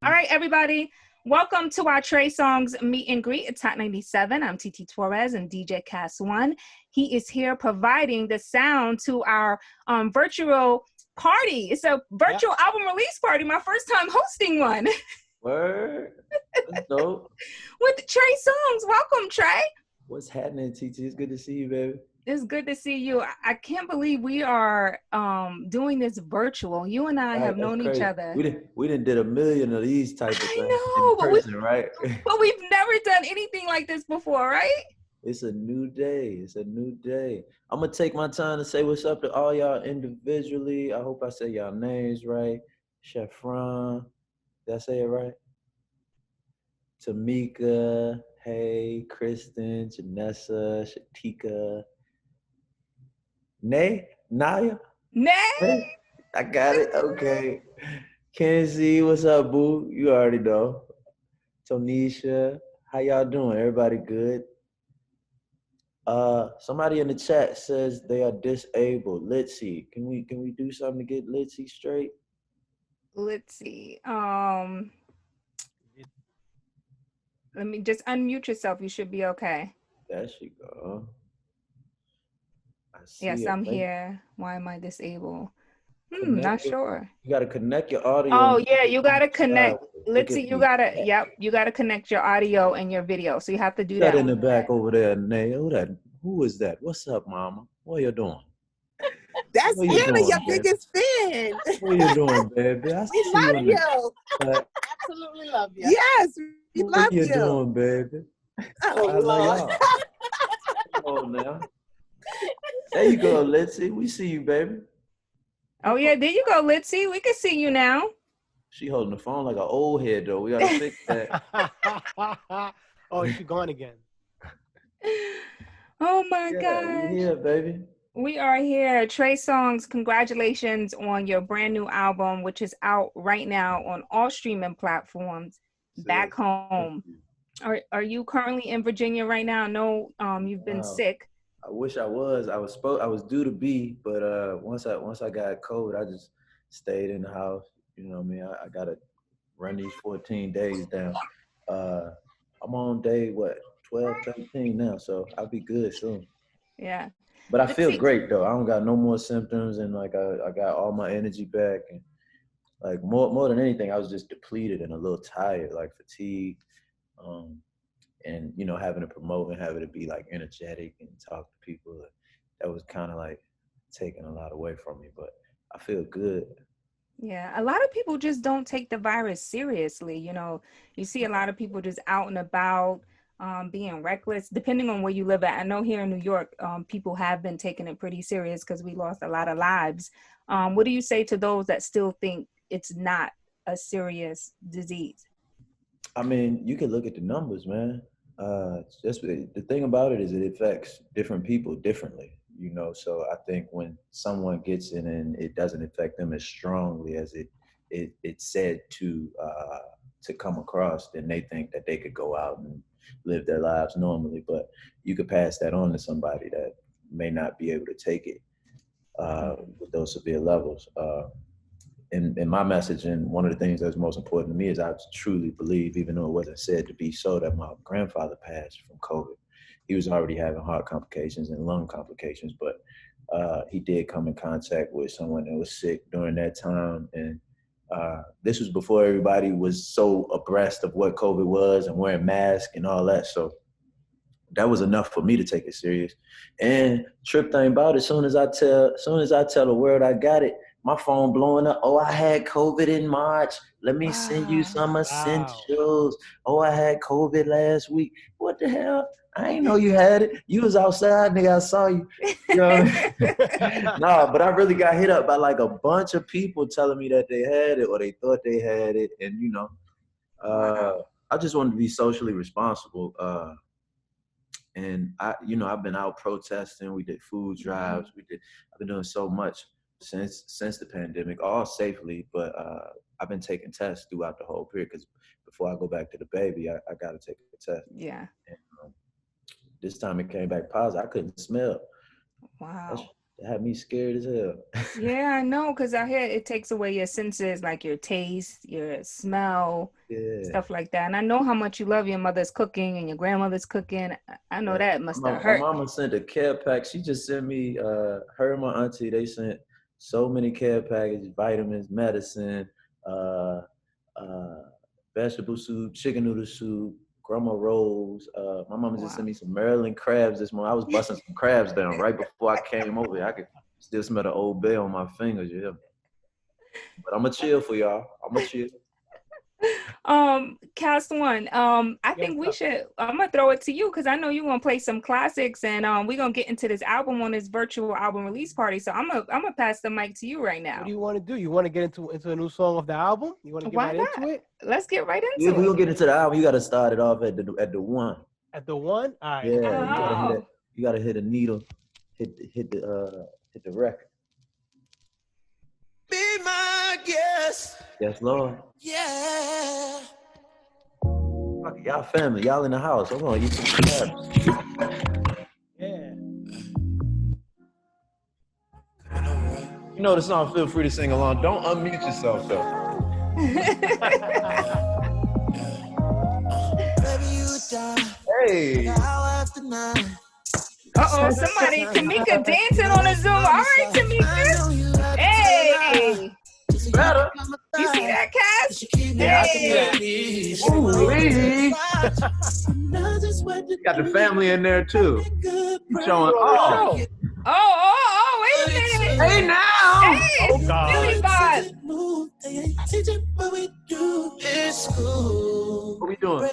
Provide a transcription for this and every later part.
All right, everybody. Welcome to our Trey Songz meet and greet. It's Hot 97. I'm TT Torrez and DJ Kast 1. He is here providing the sound to our virtual party. It's a virtual album release party. My first time hosting one. Word. That's dope. With Trey Songz. Welcome, Trey. What's happening, TT? It's good to see you, baby. It's good to see you. I can't believe we are doing this virtual. You and I have known each other. We didn't did a million of these type of things. I know, in person, right? But we've never done anything like this before, right? It's a new day. It's a new day. I'm gonna take my time to say what's up to all y'all individually. I hope I say y'all names right. Sheffron, did I say it right? Tamika, hey, Kristen, Janessa, Shatika. Naya? Nay? I got it. Okay. Kenzie, what's up, boo? You already know. Tonisha, how y'all doing? Everybody good? Somebody in the chat says they are disabled. Let's see. Can we do something to get Litzy straight? Let's see. Let me just unmute yourself. You should be okay. There she go. Yes, I'm here. Why am I disabled? Not sure. You gotta connect your audio. Oh yeah, you gotta connect. Let's see. You gotta connect your audio and your video. So you have to do that. In the back over there, Nay. Who is that? What's up, mama? What you doing? That's Anna, your biggest fan. What you doing, baby? We love you. Absolutely love you. Yes, we love you. What you doing, baby? Oh, Lord. Come on now. There you go, Litzy. We see you, baby. Oh yeah, there you go, Litzy. We can see you now. She holding the phone like an old head, though. We gotta fix that. Oh, she gone again. Oh my God. We're here, baby. We are here. Trey Songz, congratulations on your brand new album, which is out right now on all streaming platforms. Back home. Are you currently in Virginia right now? I know you've been sick. I wish I was. I was due to be, but once I got COVID, I just stayed in the house. You know what I mean? I gotta run these 14 days down. I'm on day 12, 13 now, so I'll be good soon. Yeah. But I feel great though. I don't got no more symptoms, and like I got all my energy back, and like more than anything, I was just depleted and a little tired, like fatigue. And you know, having to promote and having to be like energetic and talk to people, that was kind of like taking a lot away from me, but I feel good. Yeah, a lot of people just don't take the virus seriously. You know, you see a lot of people just out and about, being reckless, depending on where you live at. I know here in New York, people have been taking it pretty serious because we lost a lot of lives. What do you say to those that still think it's not a serious disease? I mean, you can look at the numbers, man. Just the thing about it is it affects different people differently, you know. So I think when someone gets it and it doesn't affect them as strongly as it's said to come across, then they think that they could go out and live their lives normally. But you could pass that on to somebody that may not be able to take it with those severe levels. In my message, and one of the things that's most important to me is I truly believe, even though it wasn't said to be so, that my grandfather passed from COVID. He was already having heart complications and lung complications, but he did come in contact with someone that was sick during that time. And this was before everybody was so abreast of what COVID was and wearing masks and all that. So that was enough for me to take it serious. And trip thing about it, as soon as I tell the world I got it, my phone blowing up. Oh, I had COVID in March. Let me send you some essentials. Oh, I had COVID last week. What the hell? I ain't know you had it. You was outside, nigga. I saw you. You know? No, but I really got hit up by like a bunch of people telling me that they had it or they thought they had it. And, you know, I just wanted to be socially responsible. And I've been out protesting. We did food drives. I've been doing so much since the pandemic, all safely, but I've been taking tests throughout the whole period because before I go back to the baby, I got to take a test. Yeah. And, this time it came back positive. I couldn't smell. Wow. had me scared as hell. Yeah, I know, because I hear it takes away your senses, like your taste, your smell, Yeah. stuff like that. And I know how much you love your mother's cooking and your grandmother's cooking. I know Yeah. that must have My hurt. mama sent a care pack. She just sent me, her and my auntie, they sent so many care packages, vitamins, medicine, uh, uh, vegetable soup, chicken noodle soup, grandma rolls. My mama just sent Wow. me some Maryland crabs this morning. I was busting some crabs down right before I came over here. I could still smell the old bay on my fingers, yeah. But I'm gonna chill for y'all. I'm gonna chill. Cast one. I Yes, think we sir. should. I'm gonna throw it to you because I know you're gonna play some classics, and we're gonna get into this album on this virtual album release party. So I'm gonna pass the mic to you right What do now. you want to do? You want to get into a new song of the album? You want to get Why right into not? it? Let's get right If into we it. gonna get into the album, you gotta start it off at the one. At the one? All right. Yeah, Let's you do gotta it. hit it. Oh, You gotta hit a needle, hit the record. Be my guest. Yes, Lord. Yeah. Fuck it, y'all family, y'all in the house. Hold on, eat some crabs. Yeah. You know the song. Feel free to sing along. Don't unmute yourself though. Baby, you die. Hey. Hour after 9. uh-oh, somebody, Tamika dancing on a Zoom. All right, Tamika. Hey, Better. you see that, Cass? Yeah, I can see that. Ooh, Lee. Got the family in there too. Showing off. Show. Oh, wait a minute. Hey now. Hey, Oh, God. Billy Bob. What we doing?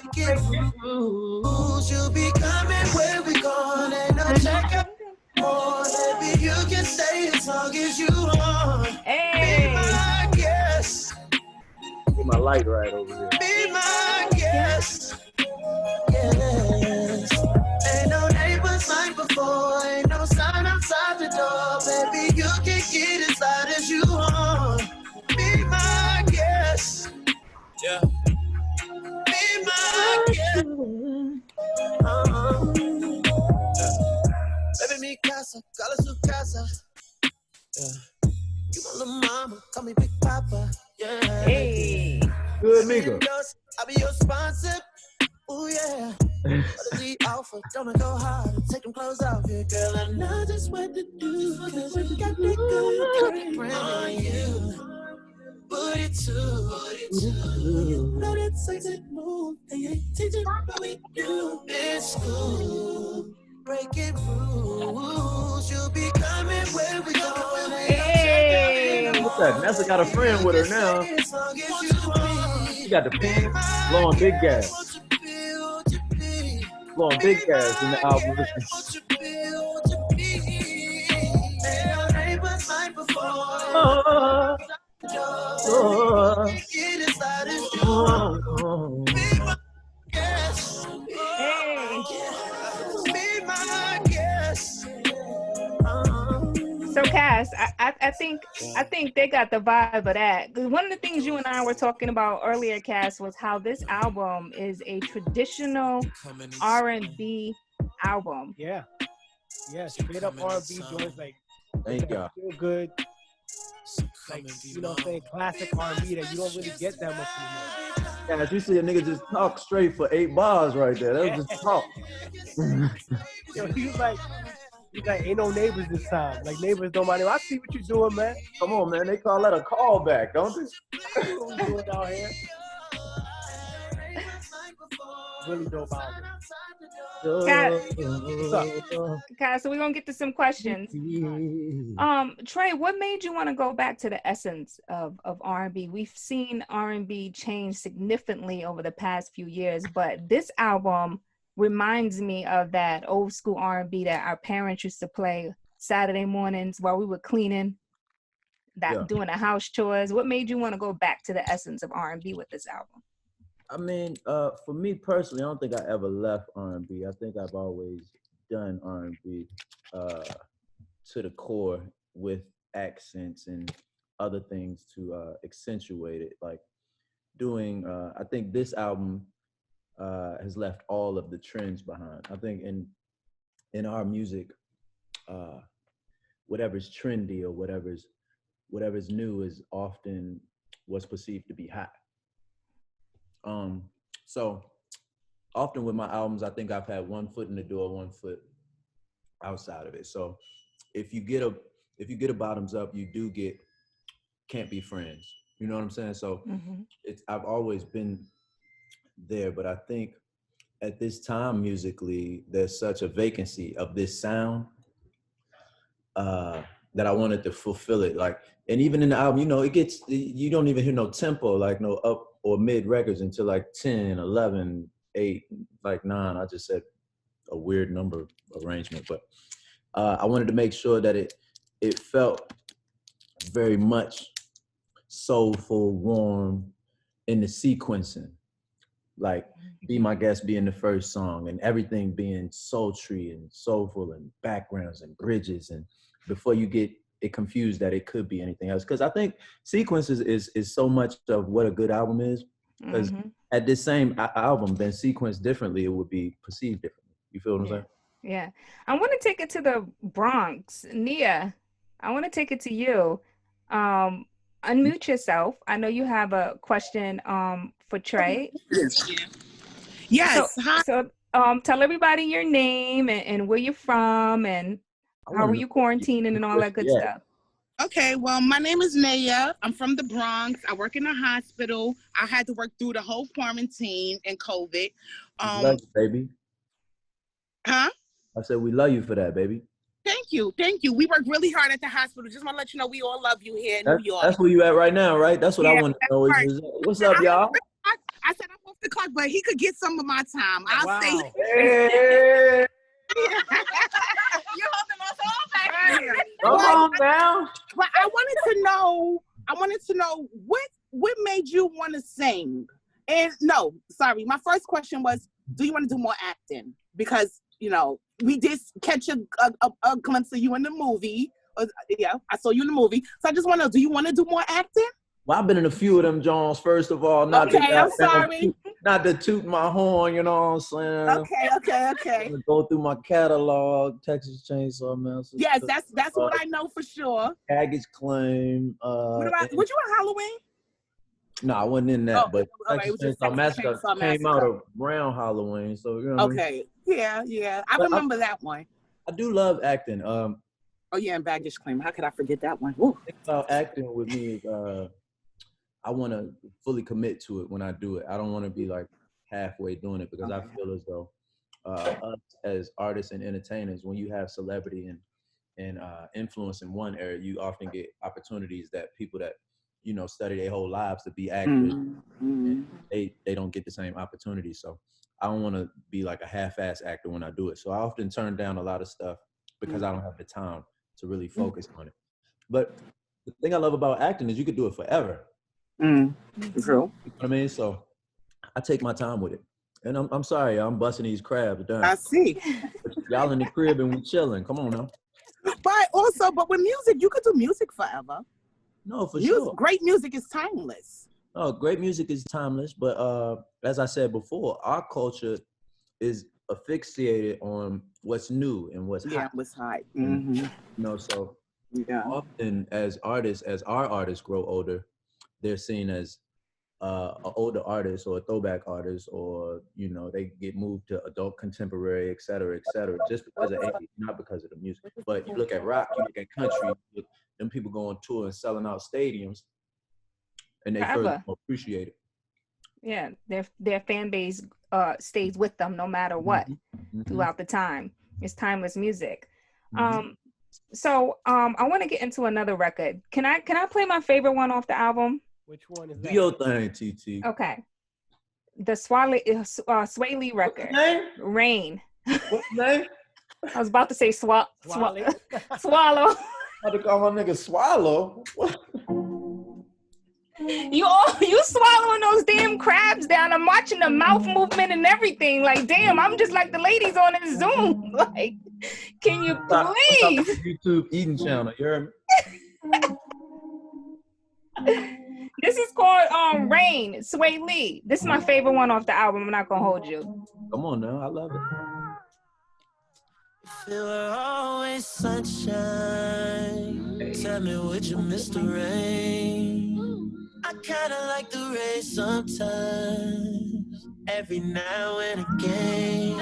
You'll be coming where we going. Ain't no checkup. Baby, you can stay as long as you want. Hey. Be my guest. Get my light right over here. Be my guest. Yes. Ain't no neighbors like before. Ain't no sign outside the door. Baby, you can get as loud as you want. Be my guest. Yeah. Be my guest. Baby, mi casa, call su casa. Yeah. You my little mama, call me Big Papa. Yeah. Hey. Good nigga. I'll be your sponsor. Ooh, yeah. What the offer? Don't go hard. Take them clothes off here, girl. I know just what to do. Cause you got that good brand on you. Put it to. You know that sexy move. They ain't teaching what we do in school. Breaking rules. You'll be coming where we going. Hey. What's that? Nessa got a friend with her now. She got the pink, blowing big gas. Blowing big gas in the album. Hey. So Cass, I think they got the vibe of that. 'Cause one of the things you and I were talking about earlier, Cass, was how this album is a traditional R&B album. Yeah. Yeah. Straight up R&B joints, like, Thank y'all. feel good. Like, you know what I'm saying? Classic R&B that you don't really get that much anymore. Yeah, as you see a nigga just talk straight for 8 bars right there. That was just talk. Yo, he's like, ain't no neighbors this time. Like, neighbors don't mind. I see what you're doing, man. Come on, man. They call that a callback, don't they? What we doing out here? Really dope album. Cass, so we're gonna get to some questions. Trey, what made you want to go back to the essence of R&B? We've seen R&B change significantly over the past few years, but this album reminds me of that old school R&B that our parents used to play Saturday mornings while we were cleaning, doing the house chores. What made you want to go back to the essence of R&B with this album? I mean, for me personally, I don't think I ever left R&B. I think I've always done R&B to the core with accents and other things to accentuate it. Like doing, I think this album has left all of the trends behind. I think in our music, whatever's trendy or whatever's new is often what's perceived to be hot. So often with my albums, I think I've had one foot in the door, one foot outside of it. So if you get a bottoms up, you do get Can't Be Friends. You know what I'm saying? So I've always been there, but I think at this time musically, there's such a vacancy of this sound that I wanted to fulfill it. Like, and even in the album, you don't even hear no tempo, like no up or mid records until like 10, 11, 8, like 9. I just said a weird number arrangement, but I wanted to make sure that it felt very much soulful, warm in the sequencing. Like Be My Guest being the first song and everything being sultry and soulful and backgrounds and bridges, and before you get it confused that it could be anything else. Because I think sequences is so much of what a good album is. Because at this same album, been sequenced differently, it would be perceived differently. You feel what I'm saying? Yeah. I want to take it to the Bronx. Nia, I want to take it to you. Unmute yourself. I know you have a question for Trey. Yes. Hi. So tell everybody your name and where you're from and how are you quarantining and all that good stuff. Okay, well, my name is Naya. I'm from the Bronx. I work in a hospital. I had to work through the whole quarantine and COVID. Love you, baby. Huh? I said we love you for that, baby. Thank you. We work really hard at the hospital. Just want to let you know we all love you here in New York. That's where you at right now, right? That's what I want to know. Right. What's up, y'all? I said I'm off the clock, but he could get some of my time. I'll say. Hey. You're holding us all back here. Come on now. But I wanted to know what made you want to sing? And no, sorry. My first question was, do you want to do more acting? Because, we did catch a glimpse of you in the movie. Yeah, I saw you in the movie. So I just want to know, do you want to do more acting? Well, I've been in a few of them, Jones, first of all. I'm sorry. Not to toot my horn, you know what I'm saying? Okay. Go through my catalog, Texas Chainsaw Massacre. Yes, that's what I know for sure. Baggage Claim. What about, were you on Halloween? No, I wasn't in that, but Texas Chainsaw Massacre came out around Halloween, so you know. Okay, yeah, I remember that one. I do love acting. Oh yeah, and Baggage Claim. How could I forget that one? Ooh. The thing about acting with me is, I want to fully commit to it when I do it. I don't want to be like halfway doing it because I feel as though us as artists and entertainers, when you have celebrity and influence in one area, you often get opportunities that people that study their whole lives to be actors, and they don't get the same opportunity. So I don't want to be like a half-ass actor when I do it. So I often turn down a lot of stuff because I don't have the time to really focus on it. But the thing I love about acting is you could do it forever. True. You know what I mean? So I take my time with it. And I'm sorry, I'm busting these crabs down. I see. Y'all in the crib and we chilling. Come on now. But with music, you could do music forever. No, for sure. Great music is timeless. Oh, great music is timeless. But as I said before, our culture is asphyxiated on what's new and what's hot. Yeah, what's hot. So often as artists, as our artists grow older, they're seen as an older artist or a throwback artist, or they get moved to adult contemporary, et cetera, just because of age, not because of the music. But you look at rock, you look at country, them people go on tour and selling out stadiums, and they further appreciate it. Yeah, their fan base stays with them no matter what throughout the time. It's timeless music. So I want to get into another record. Can I play my favorite one off the album? Which one is that? Do your thing, TT. Okay. The Sway Lee record. What's name? Rain. What's name? I was about to say swallow. I had to call my nigga Swallow. You swallowing those damn crabs down. I'm watching the mouth movement and everything. Like, damn, I'm just like the ladies on this Zoom. Like, can you please? YouTube eating channel, you heard me? This is called Rain, Sway Lee. This is my favorite one off the album. I'm not gonna hold you. Come on now, I love it. Feel we're always sunshine. Tell me, would you miss the rain? I kinda like the rain sometimes. Every now and again.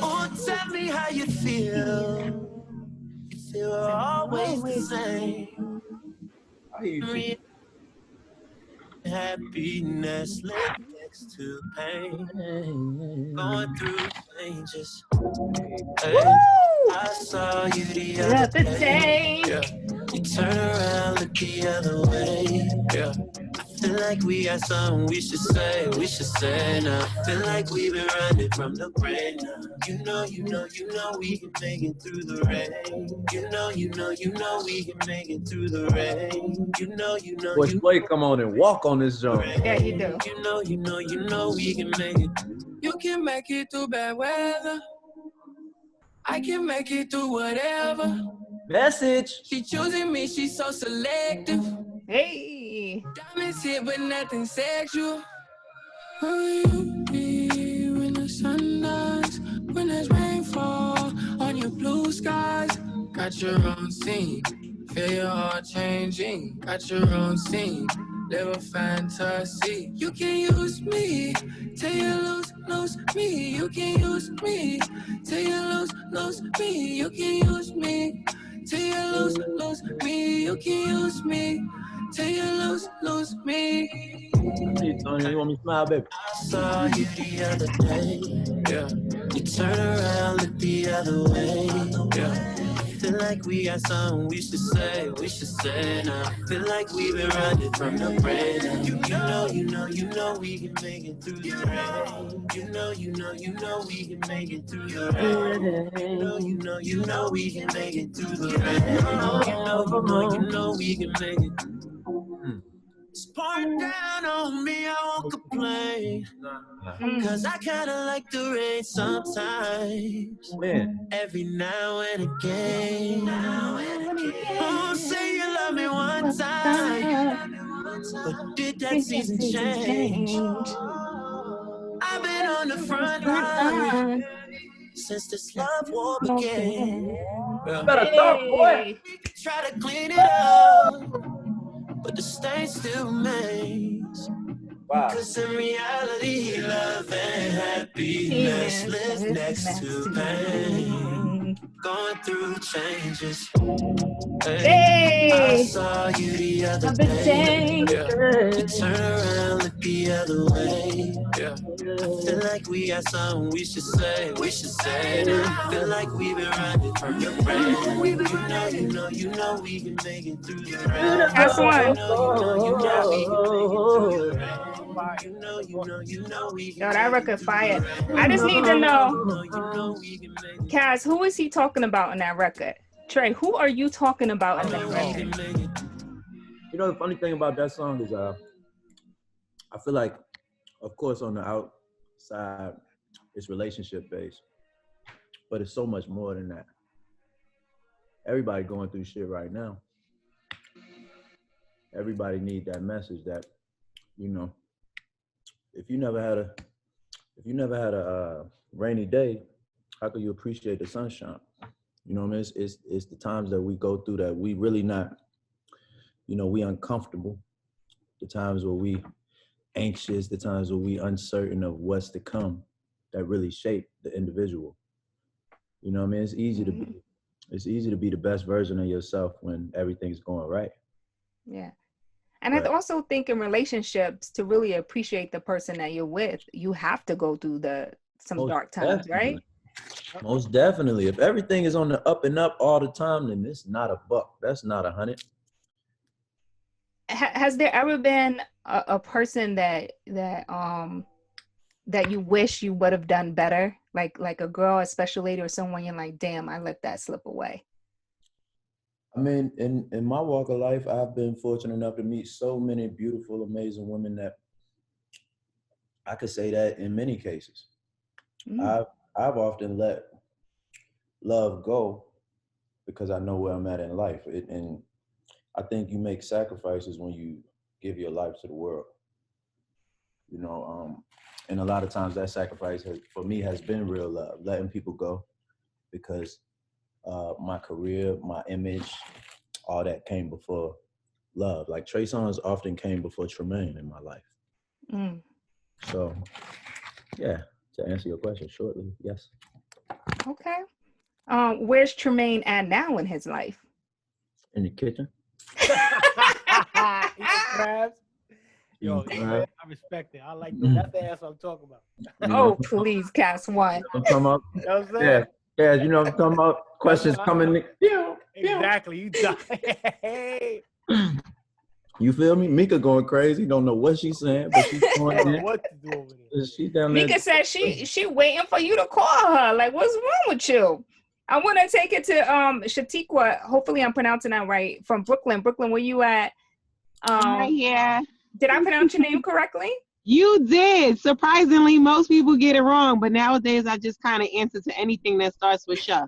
Oh, tell me how you feel. You feel we're always the same. I hear you too. Happiness live next to pain. Going through changes. Hey, I saw you the other day. Yeah. You turn around, look the other way. Yeah. I feel like we got something we should say now. Feel like we've been running from the rain now. You know we can make it through the rain. You know we can make it through the rain. Boy, Slay come on and walk on this zone. Yeah, you do. You know we can make it. You can make it through bad weather. I can make it through whatever. Message. She choosing me, she's so selective. Hey. Diamonds hit, but nothing sexual. Where will you be when the sun dies? When there's rainfall on your blue skies? Got your own scene. Feel your heart changing. Got your own scene. Live a fantasy. You can use me till you lose me. You can use me till you lose me. You can use me till you lose me. You can use me till you lose me. Hey, Tony, you want me to smile, baby? I saw you the other day. Yeah. You turn around, look the other way. Yeah. Feel like we got something we should say now. Feel like we've been running from the rain. You know we can make it through the rain. You know we can make it through the rain. You know we can make it through the rain. You know we can make it. It's pouring down on me, I won't complain. Cause I kinda like the rain sometimes. Man. Every now and again. Oh, say you love me one time. But did that season change? I've been on the front line since this love war began. Better talk, boy. We could try to clean it up, but the stain still remains. Wow. Cause in reality, love and happiness live next to pain. Going through changes. Hey, I saw you the other day. Yeah. You turn around, look the other way. Yeah. I feel like we got something we should say now. Feel like we've been running from your rain. You know we can make it through the rain. That's one. Yo, that record fire. I just need to know, Kast, who is he talking about in that record? Trey, who are you talking about in that record? You know, the funny thing about that song is I feel like, of course, on the outside, it's relationship based, but it's so much more than that. Everybody going through shit right now. Everybody need that message that, you know, if you never had a rainy day, how could you appreciate the sunshine? You know what I mean? It's the times that we go through that we really not, you know, we uncomfortable. The times where we anxious, the times where we uncertain of what's to come, that really shape the individual. You know what I mean? It's easy to be the best version of yourself when everything's going right. Yeah. And I also think in relationships, to really appreciate the person that you're with, you have to go through some dark times, right? Most definitely. If everything is on the up and up all the time, then it's not a buck. That's not 100. Has there ever been a person that you wish you would have done better? Like a girl, a special lady, or someone you're like, damn, I let that slip away. I mean, in my walk of life, I've been fortunate enough to meet so many beautiful, amazing women that I could say that in many cases. I've often let love go because I know where I'm at in life. And I think you make sacrifices when you give your life to the world. You know, and a lot of times that sacrifice for me has been real love, letting people go. because my career, my image, all that came before love. Like Trey Songz often came before Tremaine in my life. Mm. So, yeah, to answer your question shortly, yes. Okay. Where's Tremaine at now in his life? In the kitchen. Eating crabs. Yo, man, I respect it. I like that. That's the answer I'm talking about. Oh, please, Kast one. I'm talking about. You know what I'm saying? Yeah, you know what I'm talking about? Questions coming. Exactly. You die. You feel me? Mika going crazy. Don't know what she's saying, but she's going in. What to do over there? She's down there. Mika said she waiting for you to call her. Like, what's wrong with you? I want to take it to Shatikwa. Hopefully, I'm pronouncing that right. From Brooklyn. Brooklyn, where you at? Right here. Did I pronounce your name correctly? You did. Surprisingly, most people get it wrong, but nowadays I just kind of answer to anything that starts with Sha.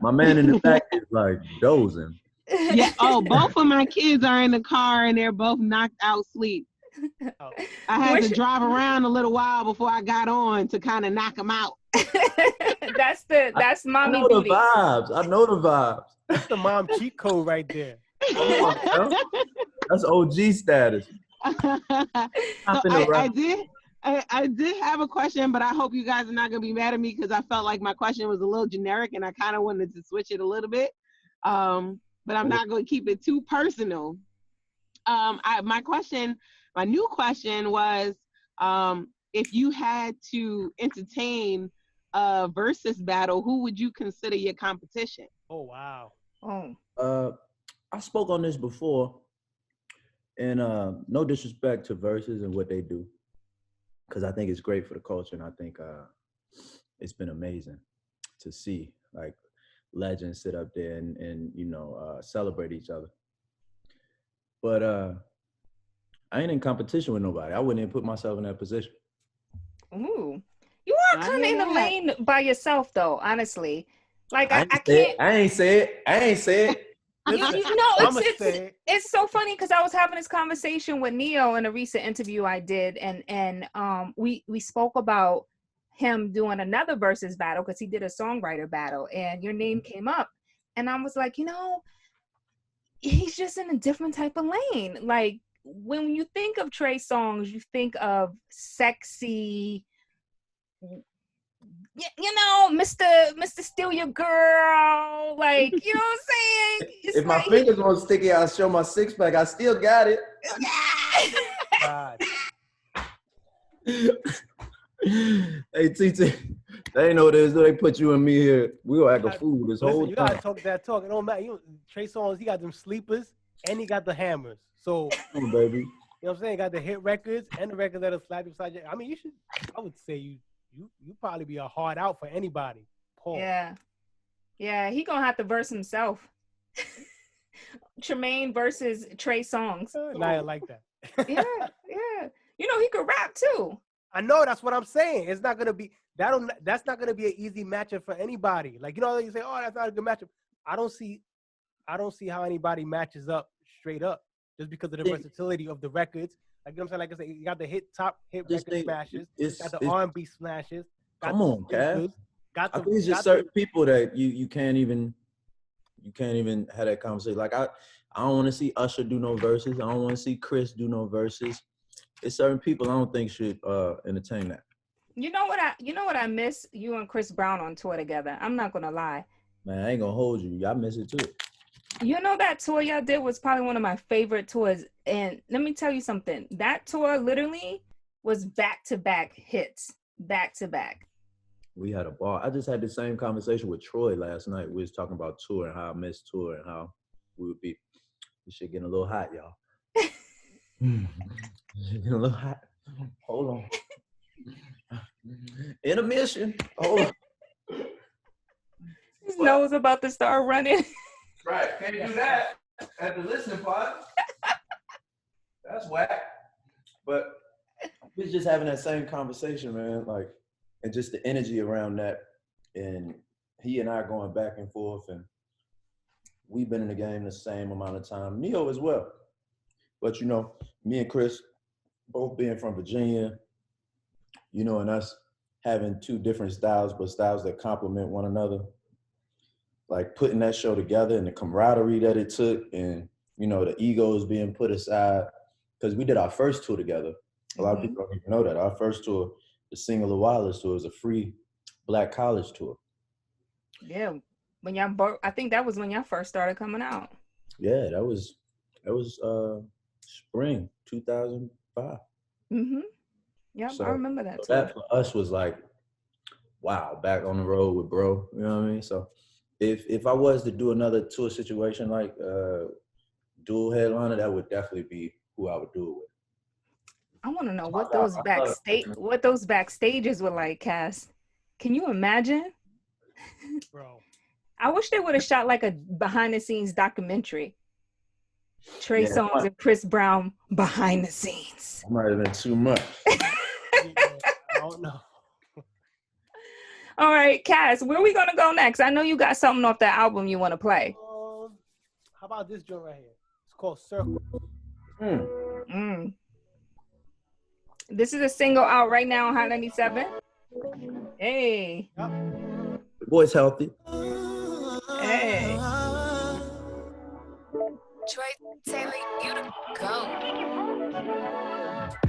My man in the back is like dozing. Yeah. Oh, both of my kids are in the car and they're both knocked out sleep. I had to drive around a little while before I got on to kind of knock them out. That's mommy I know duty. the vibes. I know the vibes. That's the mom cheat code right there. That's OG status. So I did have a question, but I hope you guys are not gonna be mad at me because I felt like my question was a little generic and I kind of wanted to switch it a little bit. But I'm not gonna keep it too personal. My new question was, if you had to entertain a versus battle, who would you consider your competition? Oh wow. Oh. I spoke on this before, and no disrespect to verses and what they do, because I think it's great for the culture, and I think it's been amazing to see like legends sit up there and celebrate each other. But I ain't in competition with nobody. I wouldn't even put myself in that position. Ooh. You are kind of in the lane by yourself, though, honestly. Like, I can't. I ain't say it. It's so funny because I was having this conversation with Neo in a recent interview I did, and we spoke about him doing another versus battle because he did a songwriter battle, and your name came up, and I was like, he's just in a different type of lane. Like when you think of Trey Songz, you think of sexy. Mr. Steal Your Girl, like, you know what I'm saying? It's if my fingers weren't sticky, I'll show my six pack. I still got it. Hey, TT, they ain't know this. They put you and me here. We gonna act a fool this whole time. You gotta talk that talk. It don't matter. Trey Songz, he got them sleepers and he got the hammers. So, come on, baby. You know what I'm saying? Got the hit records and the records that'll slap you beside you. I mean, I would say you probably be a hard out for anybody. Paul. Yeah, he gonna have to verse himself. Tremaine versus Trey Songz. Nah, I like that. yeah. He could rap too. I know, that's what I'm saying. It's not gonna be that's not gonna be an easy matchup for anybody. Like, you say, oh, that's not a good matchup. I don't see how anybody matches up straight up just because of the versatility of the records. Like, you know what I'm saying? Like I said, you got the hit record smashes, got the R&B smashes. Come on, Kast. I think it's just certain people that you can't even have that conversation. Like I don't want to see Usher do no verses. I don't want to see Chris do no verses. It's certain people I don't think should entertain that. You know what I miss? You and Chris Brown on tour together. I'm not gonna lie. Man, I ain't gonna hold you. I miss it too. That tour y'all did was probably one of my favorite tours. And let me tell you something. That tour literally was back-to-back hits. Back-to-back. We had a ball. I just had the same conversation with Troy last night. We was talking about tour and how I missed tour and how we would be. This shit getting a little hot, y'all. Getting a little hot. Hold on. Intermission. Hold on. His nose about to start running. Right. Can't do that at the listening part. That's whack. But we're just having that same conversation, man. Like, and just the energy around that. And he and I going back and forth. And we've been in the game the same amount of time. Neo as well. But, me and Chris, both being from Virginia, and us having two different styles, but styles that complement one another. Like putting that show together and the camaraderie that it took, and you know the egos being put aside, because we did our first tour together. A lot of people don't even know that our first tour, the Singular Wireless tour, was a free Black college tour. Yeah, when y'all, I think that was when y'all first started coming out. Yeah, that was spring 2005. Yeah, So, I remember that. So that for us was like, wow, back on the road with bro. You know what I mean? So if I was to do another tour situation like dual headliner, that would definitely be who I would do it with. I want to know what those backstages were like, Kast. Can you imagine? Bro. I wish they would have shot like a behind the scenes documentary. Trey Songz and Chris Brown behind the scenes. Might have been too much. I don't know. All right, Kast, where are we gonna go next? I know you got something off that album you want to play. How about this joint right here? It's called Circle. This is a single out right now on Hot 97. Hey. Yep. The boy's healthy. Hey. Trey, Taylor, you the go.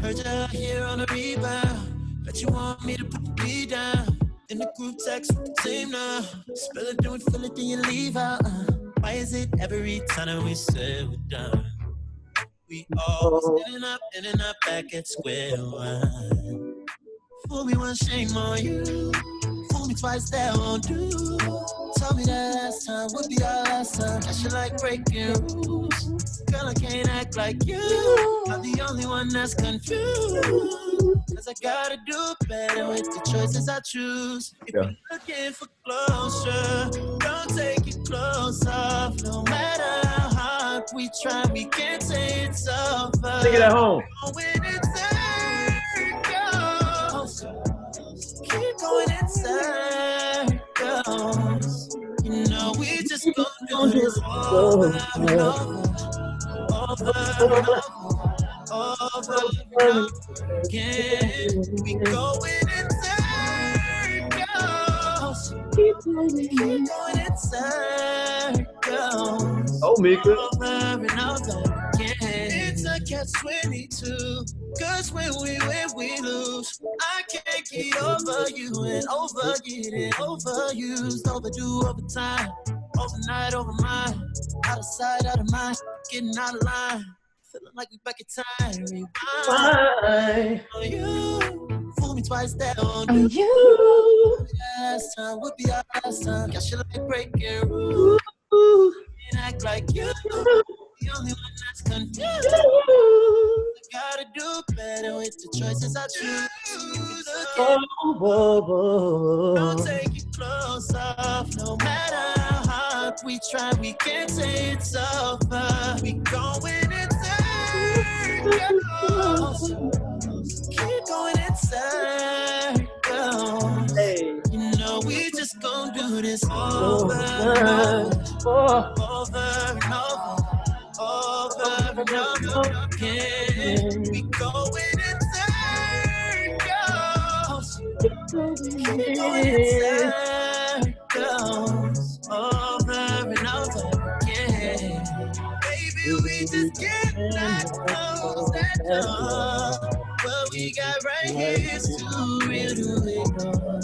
Heard you out here on a rebound, but you want me to put the beat down. In the group text with the team now. Spill it, do it, feel it, then you leave out. Why is it every time that we say we're done? We always ending up back at square one. Fool me once, shame on you. Fool me twice, that won't do. Told me that last time would be our last time. I should like breaking rules. Girl, I can't act like you. I'm the only one that's confused. Cause I gotta do better with the choices I choose. If you're looking for closure, don't take your clothes off. No matter how hard we try, we can't say it's over. Take it at home. Going in circles. Keep going in circles. You know we just gonna do this over and over. Over and over again. We going in circles. Keep going in circles. Oh, Mika. Over and over again. It's a catch-22. Cause when we win, we lose. I can't get over you and over getting overused. Overdue over time. Overnight, over mine. Out of sight, out of mind. Getting out of line. Feeling like we back in time. Rewind. On you. Fool me twice, that on you. Last time would be our last time. I should like breaking rules. And act like you. The only one that's confused. I gotta do better with the choices I choose. Don't take your clothes off. No matter how hard we try, we can't say it's over. We going in circles. Keep going in circles. Hey. You know we just gon' do this over and over. Over and over. Over and over again. We going in circles. Keep going in circles. Over and over again. Baby, we just get that close that door. What we got right here is too real to ignore.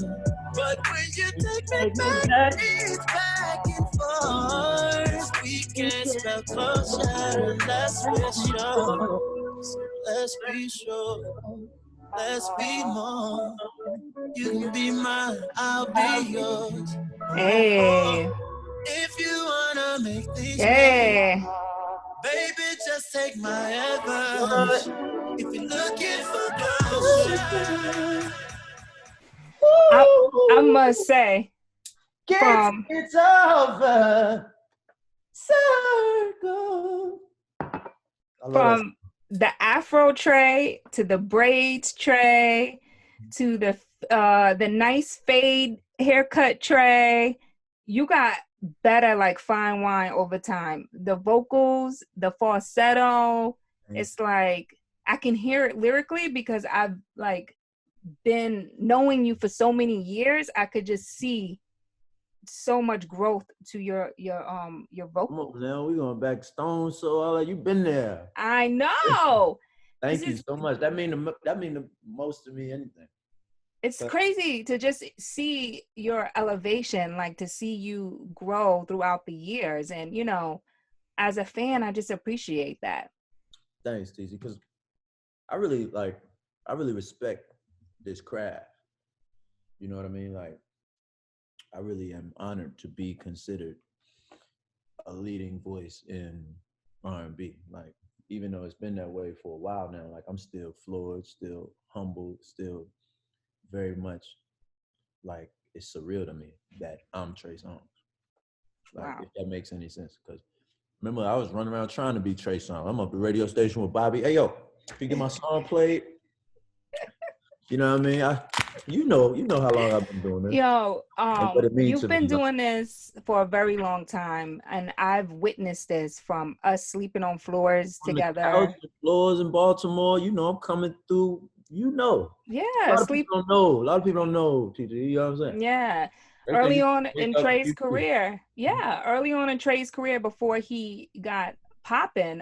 But when you take me back, it's back and forth. We can't spell closer unless we're sure. So let's be sure. Let's be more. You can be mine, I'll be yours. Hey. If you wanna make these Hey. baby, just take my advice. If you're looking for closure, I must say, It's over. Circle. From the Afro Trey to the braids Trey to the nice fade haircut Trey, you got better like fine wine over time. The vocals, the falsetto, it's like I can hear it lyrically because I've like been knowing you for so many years, I could just see so much growth to your Come vocal. on now, we going back stone. So all that you been there. I know. This Thank you is so much. That mean the most to me. Anything. it's crazy to just see your elevation, like to see you grow throughout the years. And you know, as a fan, I just appreciate that. Thanks, TZ, because I really respect this craft. You know what I mean? Like, I really am honored to be considered a leading voice in R&B. Like, even though it's been that way for a while now, like I'm still floored, still humbled, still very much like it's surreal to me that I'm Trey Songz. Like, Wow. if that makes any sense. Because remember, I was running around trying to be Trey Songz. I'm up at the radio station with Bobby. Hey, yo, can you get my song played? You know what I mean? You know how long I've been doing this. Yo, and what it means you've to been me. doing this for a very long time, and I've witnessed this from us sleeping on floors On the together. couch, the floors in Baltimore, you know, I'm coming through. You know, a Yeah, lot of people don't know. A lot of people don't know, TG. You know what I'm saying? Yeah. Everything Early you on wake in up, Trey's you do. career. Yeah, early on in Trey's career before he got popping,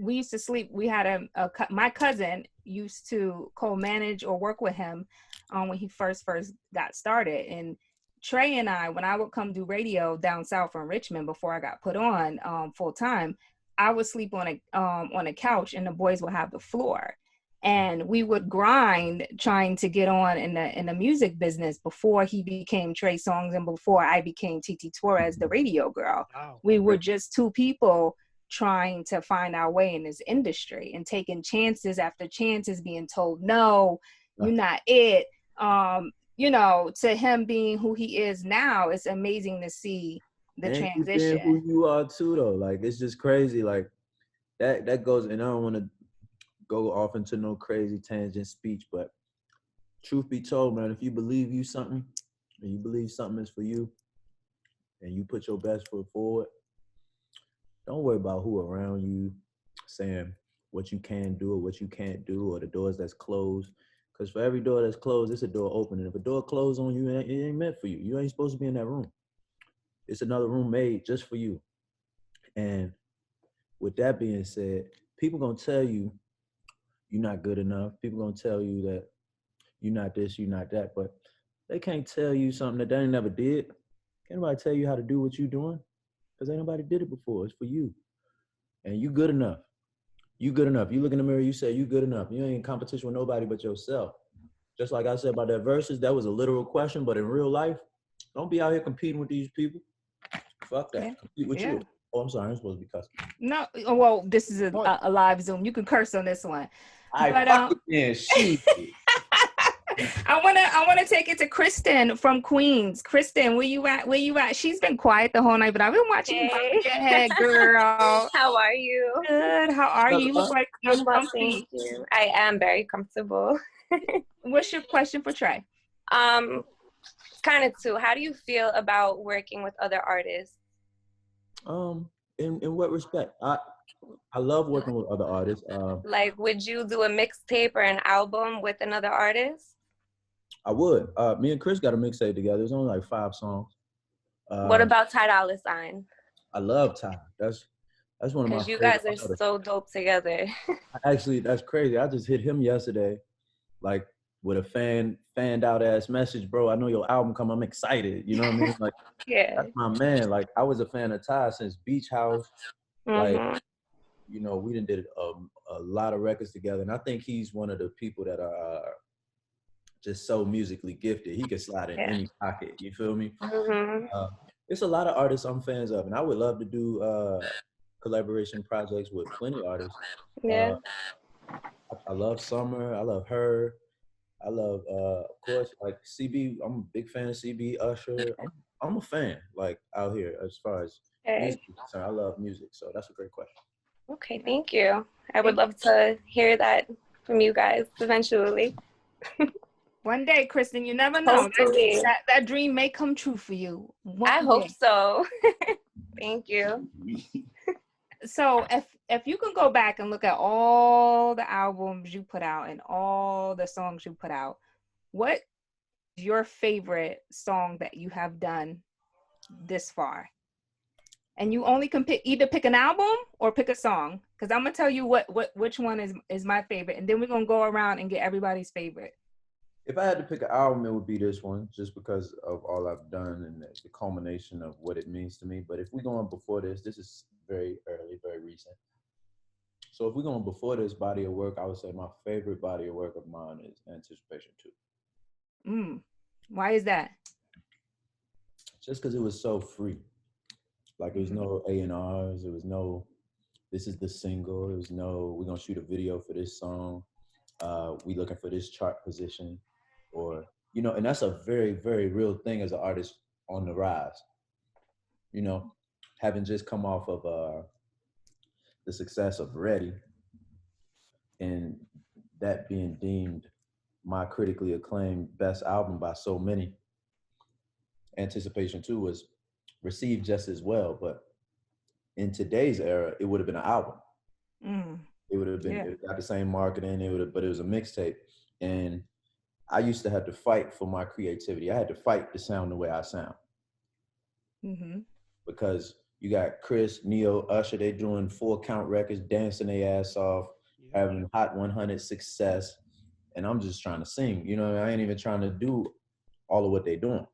we used to sleep. We had my cousin used to co-manage or work with him when he first got started. And Trey and I, when I would come do radio down south in Richmond before I got put on full time, I would sleep on a couch, and the boys would have the floor. And we would grind trying to get on in the music business before he became Trey Songz and before I became TT Torrez, the radio girl. Wow. We were just two people trying to find our way in this industry and taking chances after chances, being told, no, you're not it. You know, to him being who he is now, it's amazing to see the and you being transition. who you are too, though. Like, it's just crazy. Like that goes, and I don't want to go off into no crazy tangent speech, but truth be told, man, if you believe you something, and you believe something is for you, and you put your best foot forward, don't worry about who around you saying what you can do or what you can't do, or the doors that's closed. Because for every door that's closed, it's a door opening. If a door closed on you, it ain't meant for you. You ain't supposed to be in that room. It's another room made just for you. And with that being said, people gonna tell you you're not good enough. People gonna tell you that you're not this, you're not that, but they can't tell you something that they ain't never did. Can't nobody tell you how to do what you're doing, because ain't nobody did it before. It's for you. And you good enough. You good enough. You look in the mirror, you say you good enough. You ain't in competition with nobody but yourself. Just like I said about that verses, that was a literal question, but in real life, don't be out here competing with these people. Fuck that. Yeah. Compete with you. Oh, I'm sorry, I'm supposed to be cussing. No, well, this is a live Zoom. You can curse on this one. Fuck it, she. I wanna take it to Kristen from Queens. Kristen, where you at? Where you at? She's been quiet the whole night, but I've been watching you bob your head, girl. How are you? Good. How are you? You look like you're comfy. Thank you. I am very comfortable. What's your question for Trey? Kind of two. How do you feel about working with other artists? In what respect? I love working with other artists. Like, would you do a mixtape or an album with another artist? I would. Me and Chris got a mixtape together. It's only like 5 songs. What about Ty Dolla $ign? I love Ty. That's one of my. Because you guys are so dope together. Actually, that's crazy. I just hit him yesterday, like with a fanned out ass message, bro. I know your album come. I'm excited. You know what I mean? Like, yeah, that's my man. Like, I was a fan of Ty since Beach House. Like, you know, we done did a lot of records together, and I think he's one of the people that are just so musically gifted. He could slide in any pocket. You feel me? It's a lot of artists I'm fans of, and I would love to do collaboration projects with plenty of artists. Yeah. I love Summer. I love her. I love, of course, like CB. I'm a big fan of CB, Usher. I'm a fan, like, out here as far as music is concerned. I love music, so that's a great question. Okay, thank you. I would love to hear that from you guys eventually. One day, Kristen, you never know. Hopefully. That dream may come true for you. I hope so. Thank you. So if you can go back and look at all the albums you put out and all the songs you put out, what is your favorite song that you have done this far? And you only can either pick an album or pick a song, because I'm gonna tell you which one is my favorite, and then we're gonna go around and get everybody's favorite. If I had to pick an album, it would be this one, just because of all I've done and the culmination of what it means to me. But if we're going before this is very early, very recent. So if we're going before this body of work, I would say my favorite body of work of mine is Anticipation 2. Why is that? Just because it was so free. Like, there was no A&Rs, there was no, this is the single, there was no, we're gonna shoot a video for this song, we looking for this chart position, or, you know, and that's a very, very real thing as an artist on the rise. You know, having just come off of the success of Ready, and that being deemed my critically acclaimed best album by so many, Anticipation 2 was received just as well, but in today's era, it would have been an album. It would have been, it got the same marketing, but it was a mixtape. And I used to have to fight for my creativity. I had to fight to sound the way I sound. Because you got Chris, Neo, Usher, they doing 4-count records, dancing their ass off, having Hot 100 success. And I'm just trying to sing, you know, I ain't even trying to do all of what they doing.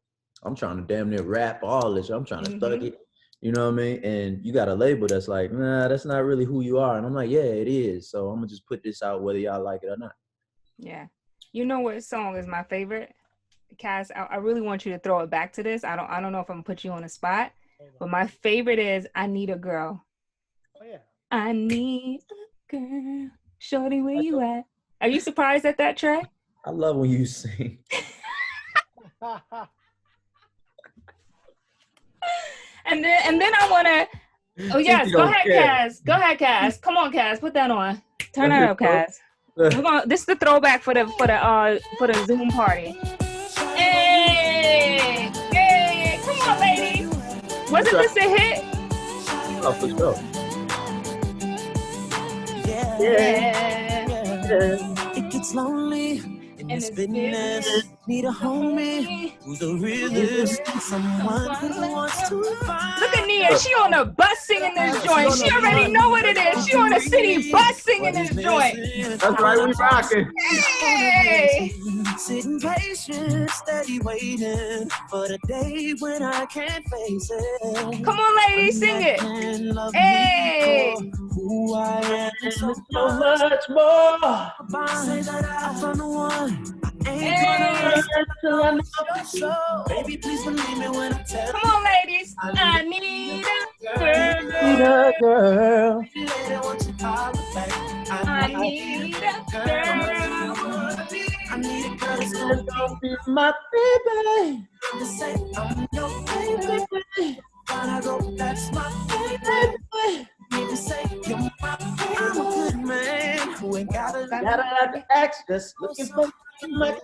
I'm trying to damn near rap all this. I'm trying to thug it. You know what I mean? And you got a label that's like, nah, that's not really who you are. And I'm like, yeah, it is. So I'm gonna just put this out whether y'all like it or not. Yeah. You know what song is my favorite? Kast, I really want you to throw it back to this. I don't know if I'm gonna put you on the spot, but my favorite is I Need a Girl. Oh yeah. I need a girl. Shorty, where you at? Are you surprised at that, Trey? I love when you sing. And then I wanna. Oh yes, go ahead, Kast. Go ahead, Kast. Come on, Kast. Put that on. Turn that up, Kast. This is the throwback for the Zoom party. Hey, hey, come on, ladies. Wasn't this a hit? Oh, for sure. Yeah. It gets lonely in this business. Need a homie who's a realist, someone who wants to find. Look at Nia, she on a bus singing this joint. She already know what it is. She on a city bus singing this joint. That's right, we rocking. Hey! Sitting patient, steady waiting for the day when I can't face it. Come on, ladies, sing it. Hey! Who I am and so much more. Say that I found the one. Hey! Baby, please believe me when I tell you. Come on, ladies. I need a girl. Girl. I need a girl. I need a girl that's gonna be my baby. to say I'm your baby. When I go, that's my baby. Need to say you're my baby. I'm a good man who ain't got a Gotta have to ask, just looking for much.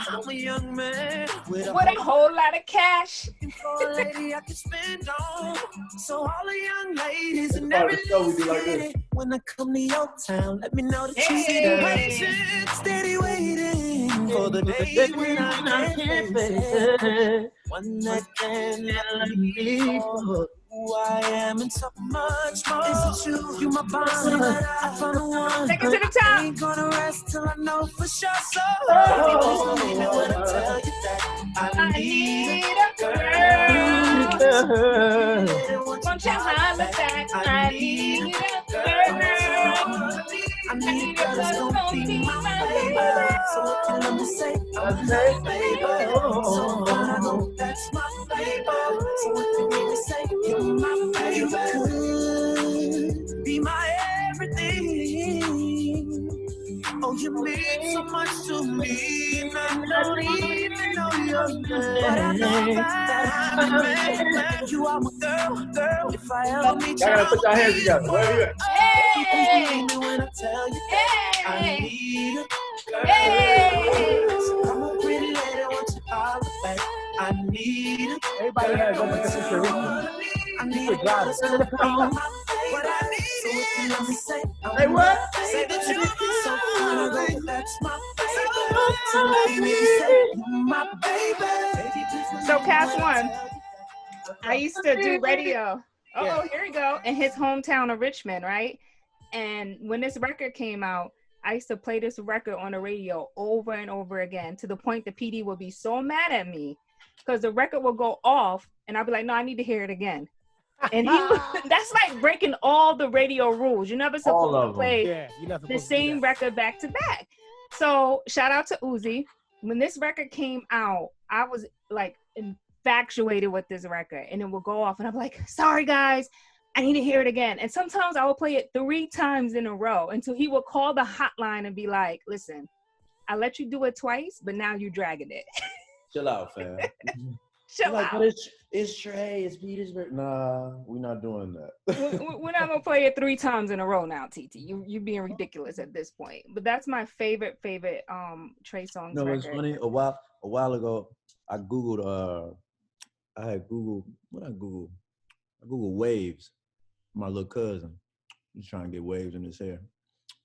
I'm a young man with With a whole lot of cash. for a lady I can spend on. So all the young ladies and Part of every the show we do like this. lady, when I come to your town, let me know that you see Hey. the patient, steady waiting for the day when I can't face it. One that can let me for who I am and so much more. Is it you? You my bond. I found the one. Take it to the top. Ain't gonna rest till I know for sure. So baby, please believe me when I tell you that I need a girl. Girl. Won't you holler back? I need a girl. I need a girl that's gonna be my baby. So what can let me say? I'm your baby. So when I go, that's my baby. So what can you say? You're my baby. You could be my everything. Oh, you mean so much to me. And I don't even know your name. But I know that I'm a man. You are my girl. If I ever meet you, Y'all gotta put your hands together. Where you at? Hey! when I tell you that I Hey! need a girl. Hey! So come on, pretty lady, want you all back. I need a Everybody has one. I need a girl that's gonna be my baby. What I need Hey, what? Say that you're so fine, I go, that's my baby. So Kast One, I used to do radio. Yeah. Oh, here we go. In his hometown of Richmond, right? And when this record came out, I used to play this record on the radio over and over again to the point the PD would be so mad at me because the record would go off and I'd be like, no, I need to hear it again. And that's like breaking all the radio rules. You're never supposed to play you're not the supposed same record back to back. So shout out to Uzi. When this record came out, I was like infatuated with this record and it would go off and I'm like, sorry guys, I need to hear it again. And sometimes I would play it 3 times in a row until he would call the hotline and be like, listen, I let you do it twice, but now you're dragging it. Chill out, fam. Chill out. But it's Trey, it's Petersburg. Nah, we're not doing that. We're not gonna play it 3 times in a row now, TT. You're being ridiculous at this point. But that's my favorite Trey Songz record. It's funny. A while ago, I googled. I googled waves. My little cousin, he's trying to get waves in his hair,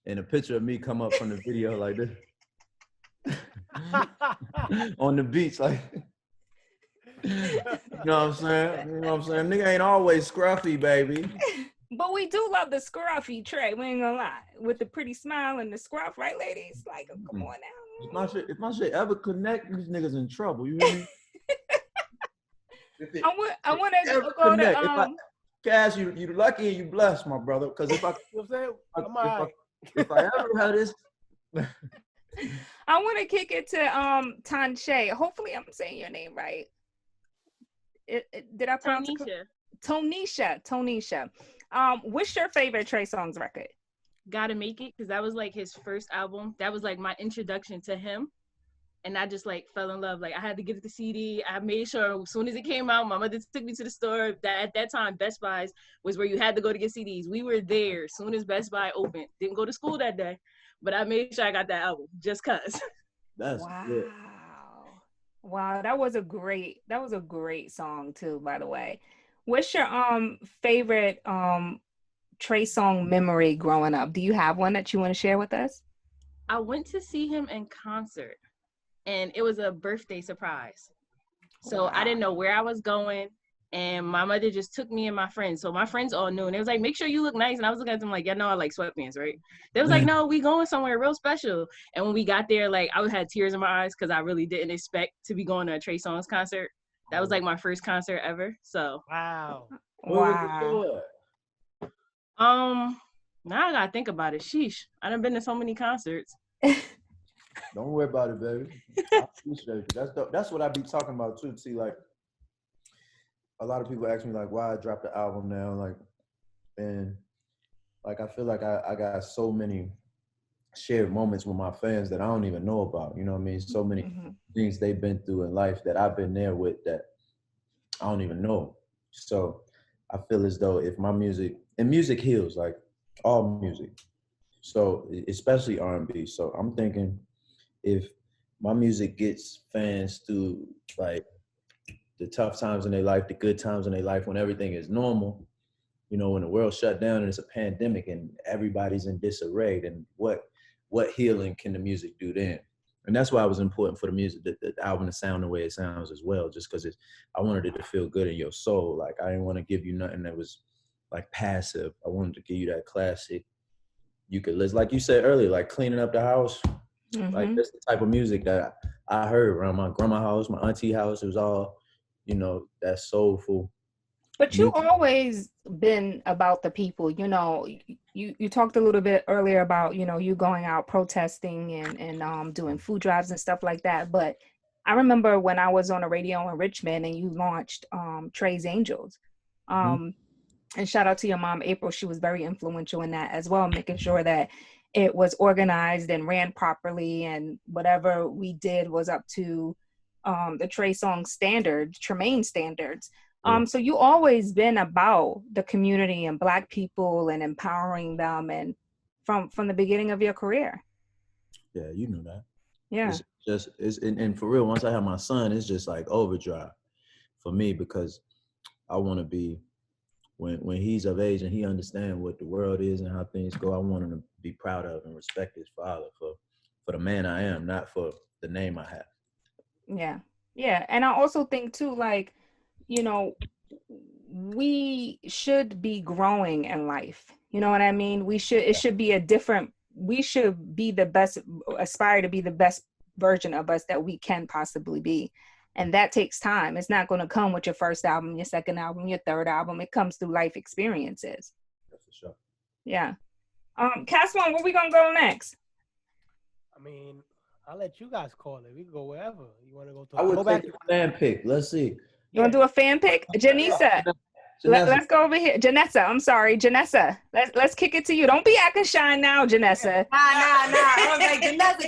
and a picture of me come up from the video like this on the beach, like. You know what I'm saying? Nigga ain't always scruffy, baby. But we do love the scruffy Trey. We ain't gonna lie. With the pretty smile and the scruff, right, ladies? Like, come on now. If my shit ever connect, these niggas in trouble. You hear me? I want to go to Kast, you lucky and you blessed, my brother. Because if I, You know what I'm saying? if I ever had this. I want to kick it to Tanshay. Hopefully, I'm saying your name right. Did I pronounce it? Tonisha. What's your favorite Trey Songz record? Gotta Make It, because that was like his first album. That was like my introduction to him. And I just like fell in love. Like I had to get the CD. I made sure as soon as it came out, my mother took me to the store. At that time, Best Buy's was where you had to go to get CDs. We were there as soon as Best Buy opened. Didn't go to school that day, but I made sure I got that album just cause. That's good. Wow, that was a great song too, by the way. What's your favorite Trey Songz memory growing up? Do you have one that you want to share with us? I went to see him in concert and it was a birthday surprise. So I didn't know where I was going. And my mother just took me and my friends. So my friends all knew. And they was like, make sure you look nice. And I was looking at them like, yeah, no, I like sweatpants, right? They was like, no, we going somewhere real special. And when we got there, like, I had tears in my eyes because I really didn't expect to be going to a Trey Songz concert. That was like my first concert ever. So. Wow. Now I gotta think about it. Sheesh. I done been to so many concerts. Don't worry about it, baby. I appreciate it. That's what I be talking about too. See, like, a lot of people ask me like why I dropped the album now, like, and like I feel like I got so many shared moments with my fans that I don't even know about. You know what I mean? So many things they've been through in life that I've been there with that I don't even know. So I feel as though if my music heals, like all music, so especially R&B. So I'm thinking if my music gets fans through like the tough times in their life, the good times in their life, when everything is normal, you know, when the world shut down and it's a pandemic and everybody's in disarray, then what healing can the music do then? And that's why it was important for the music, the album to sound the way it sounds as well, just because I wanted it to feel good in your soul. Like, I didn't want to give you nothing that was like passive. I wanted to give you that classic. You could listen, like you said earlier, like cleaning up the house. Like, that's the type of music that I heard around my grandma's house, my auntie house. It was all, you know, that soulful. But you always been about the people, you know. You talked a little bit earlier about, you know, you going out protesting and doing food drives and stuff like that. But I remember when I was on the radio in Richmond and you launched Trey's Angels. And shout out to your mom, April. She was very influential in that as well, making sure that it was organized and ran properly, and whatever we did was up to the Trey Songz standards, Tremaine standards. So you always been about the community and Black people and empowering them, and from the beginning of your career. Yeah, you know that. Yeah. And for real, once I have my son, it's just like overdrive for me, because I want to be when he's of age and he understands what the world is and how things go, I want him to be proud of and respect his father for the man I am, not for the name I have. Yeah. Yeah. And I also think too, like, you know, we should be growing in life. You know what I mean? It should be we should be the best, aspire to be the best version of us that we can possibly be. And that takes time. It's not going to come with your first album, your second album, your third album. It comes through life experiences. That's for sure. Yeah. Kast, where we going to go next? I mean, I'll let you guys call it. We can go wherever. You want to go to I would take a fan pick. Let's see. You want to do a fan pick? Janessa. Let's go over here. Janessa, I'm sorry. Janessa, let's kick it to you. Don't be acting shy now, Janessa. Nah. I was like,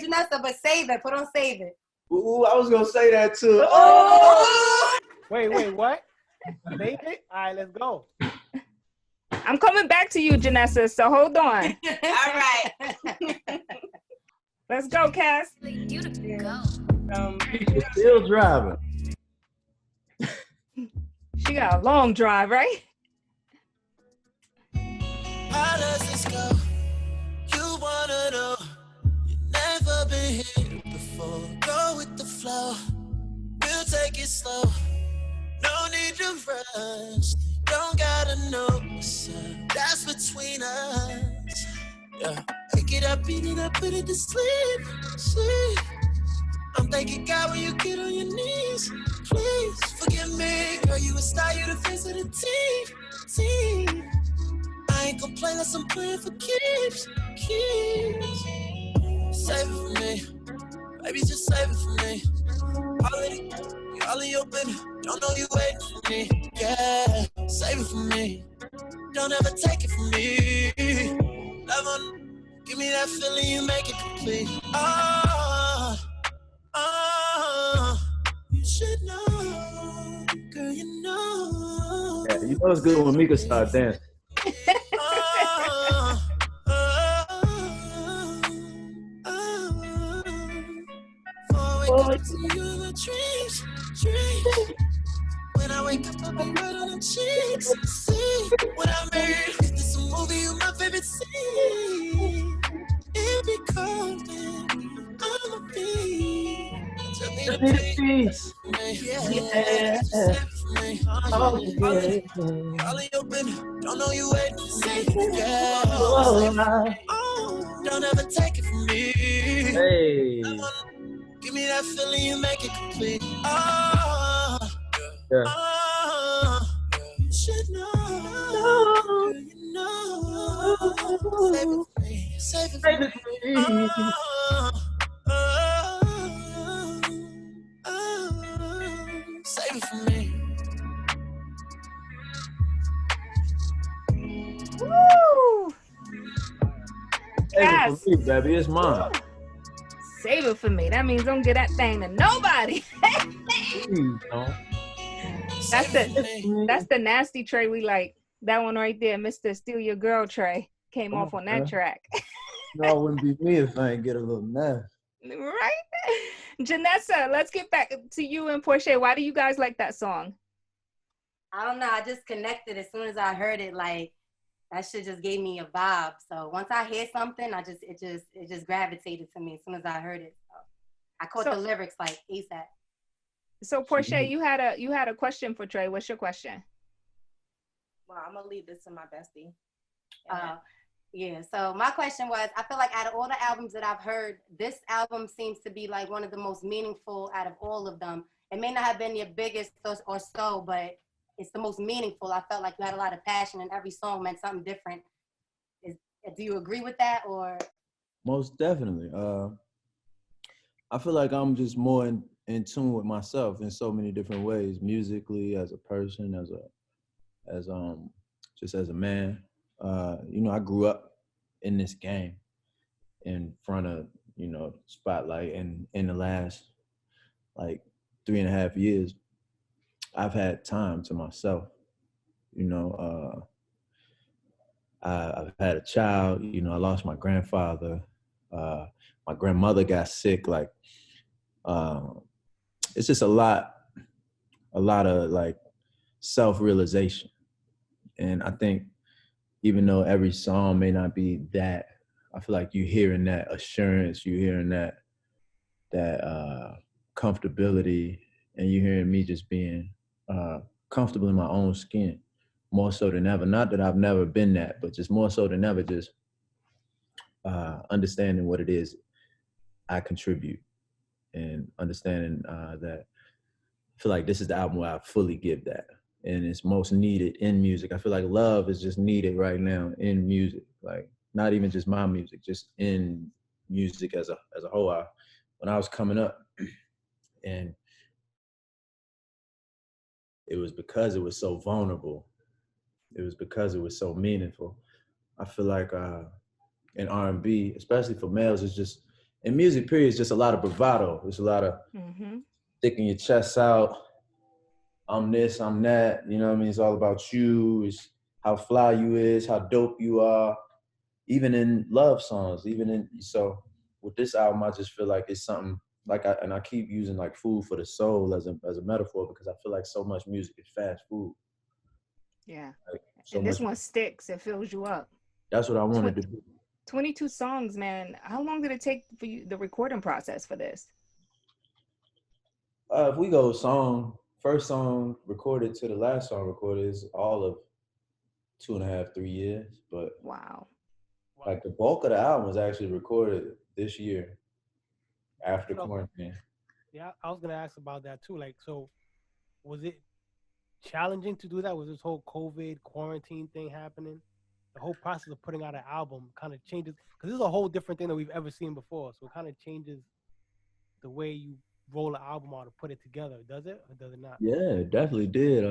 Janessa, but save it. Put on save it. Ooh, I was going to say that too. Oh! Wait, what? Save it? All right, let's go. I'm coming back to you, Janessa, so hold on. All right. Let's go, Kast. She's still driving. She got a long drive, right? How does this go? You wanna know? You never been here before. Go with the flow. We'll take it slow. No need to rush. Don't gotta know what's up. That's between us. Yeah. Pick it up, beat it up, put it to sleep. I'm thanking God when you get on your knees. Please forgive me, girl. You a star, you the face of the team. I ain't gon' play unless I'm playing for keeps. Save it for me, baby, just save it for me. All in your business, don't know you waiting for me. Yeah, save it for me. Don't ever take it from me. Love on, give me that feeling, you make it complete. You should know, girl, you know. Yeah, you know it's good when Mika start dancing. When I wake up, I be right on the cheeks. See what I mean? If this a movie, you my favorite scene. It be cold, then I'ma be. Tell me the peace. Yeah. All in your business, don't know you waiting to see. Yeah. Don't ever take it from me. Hey. Give me that feeling, you make it complete. You should know. You know. Save it for me. Save it for me. Woo! Save it for me, baby. It's mine. Save it for me. That means don't get that thing to nobody. Please don't. That's the nasty Trey we like. That one right there, Mr. Steal Your Girl Trey, came off on that track. No, it wouldn't be me if I ain't get a little nasty. Right? Janessa, let's get back to you and Portia. Why do you guys like that song? I don't know. I just connected as soon as I heard it. Like, that shit just gave me a vibe. So once I hear something, it just gravitated to me as soon as I heard it. So I caught the lyrics like ASAP. So Portia, you had a question for Trey. What's your question? Well, I'm gonna leave this to my bestie. Yeah. So my question was, I feel like out of all the albums that I've heard, this album seems to be like one of the most meaningful out of all of them. It may not have been your biggest or so, but it's the most meaningful. I felt like you had a lot of passion and every song meant something different. Do you agree with that, or? Most definitely. I feel like I'm just more in tune with myself in so many different ways, musically, as a person, just as a man. I grew up in this game in front of, spotlight, and in the last like 3.5 years, I've had time to myself. I've had a child, I lost my grandfather. My grandmother got sick. Like, it's just a lot of like self-realization. And I think even though every song may not be that, I feel like you're hearing that assurance, you're hearing that comfortability, and you're hearing me just being comfortable in my own skin more so than ever. Not that I've never been that, but just more so than ever, just understanding what it is I contribute and understanding that I feel like this is the album where I fully give that. And it's most needed in music. I feel like love is just needed right now in music. Like not even just my music, just in music as a whole. When I was coming up, and it was because it was so vulnerable. It was because it was so meaningful. I feel like in R&B, especially for males, it's just, in music period, it's just a lot of bravado. There's a lot of sticking your chest out. I'm this, I'm that, you know what I mean? It's all about you, it's how fly you is, how dope you are, even in love songs, so with this album, I just feel like it's something, like I keep using like food for the soul as a metaphor, because I feel like so much music is fast food. Yeah. Like, and this one sticks, it fills you up. That's what I wanted to do. 22 songs, man. How long did it take for you, the recording process for this? If we go first song recorded to the last song recorded is all of 2.5, 3 years. But wow, like the bulk of the album was actually recorded this year after quarantine. Yeah, I was gonna ask about that too. Like, so was it challenging to do that? Was this whole COVID quarantine thing happening? The whole process of putting out an album kind of changes, because this is a whole different thing that we've ever seen before. So it kind of changes the way you roll an album out or put it together. Does it or does it not? Yeah, it definitely did.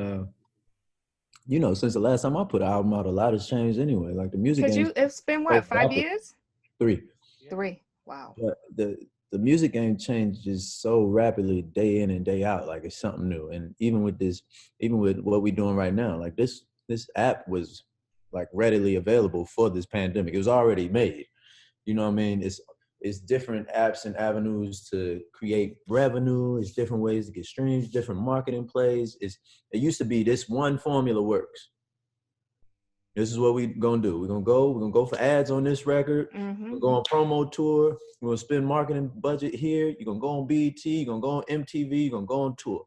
You know, since the last time I put an album out, a lot has changed anyway. Like the music. It's been what, 5 years? 3. 3. Wow. But the music game changes so rapidly day in and day out. Like it's something new. And even with what we're doing right now, like this app was like readily available for this pandemic. It was already made. You know what I mean? It's different apps and avenues to create revenue. It's different ways to get streams, different marketing plays. It used to be this one formula works. This is what we're gonna do. We're gonna go for ads on this record. We're going on promo tour. We're gonna spend marketing budget here. You're gonna go on BET, you're gonna go on MTV, you're gonna go on tour.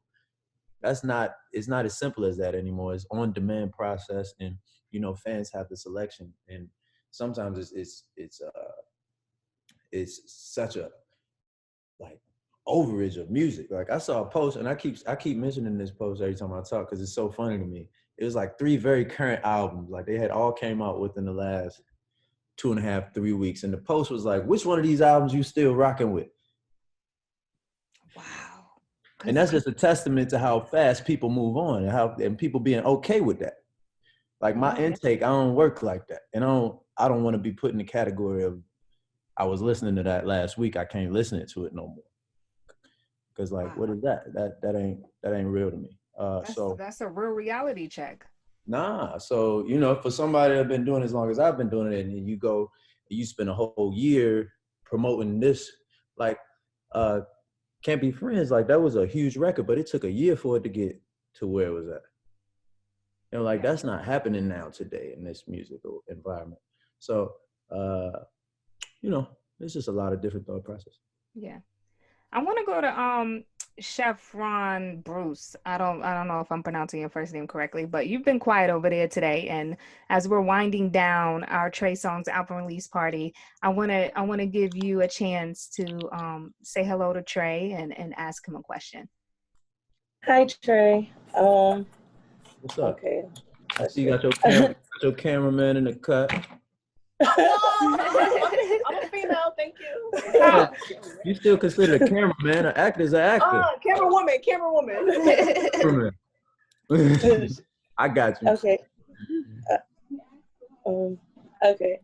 It's not as simple as that anymore. It's on demand process, and you know, fans have the selection. And sometimes it's such a like overage of music. Like I saw a post, and I keep mentioning this post every time I talk because it's so funny to me. It was like 3 very current albums. Like they had all came out within the last 2.5, 3 weeks. And the post was like, which one of these albums you still rocking with? Wow. And that's just a testament to how fast people move on and people being okay with that. Like my intake, I don't work like that. And I don't want to be put in the category of, I was listening to that last week, I can't listen to it no more. Cause like, what is that? That ain't real to me. That's a real reality check. Nah, so you know, for somebody that's been doing it as long as I've been doing it, and you spend a whole year promoting this, like Can't Be Friends, like that was a huge record, but it took a year for it to get to where it was at. You know, like that's not happening now today in this musical environment. So you know, there's just a lot of different thought process. Yeah. I want to go to Chef Ron Bruce. I don't know if I'm pronouncing your first name correctly, but you've been quiet over there today. And as we're winding down our Trey Songz album release party, I want to give you a chance to say hello to Trey and ask him a question. Hi, Trey. What's up? Okay. I see you got your cameraman in the cut. I'm a female, thank you. You still considered a cameraman? An actor's an actor. Camera woman. I got you. Okay. Okay.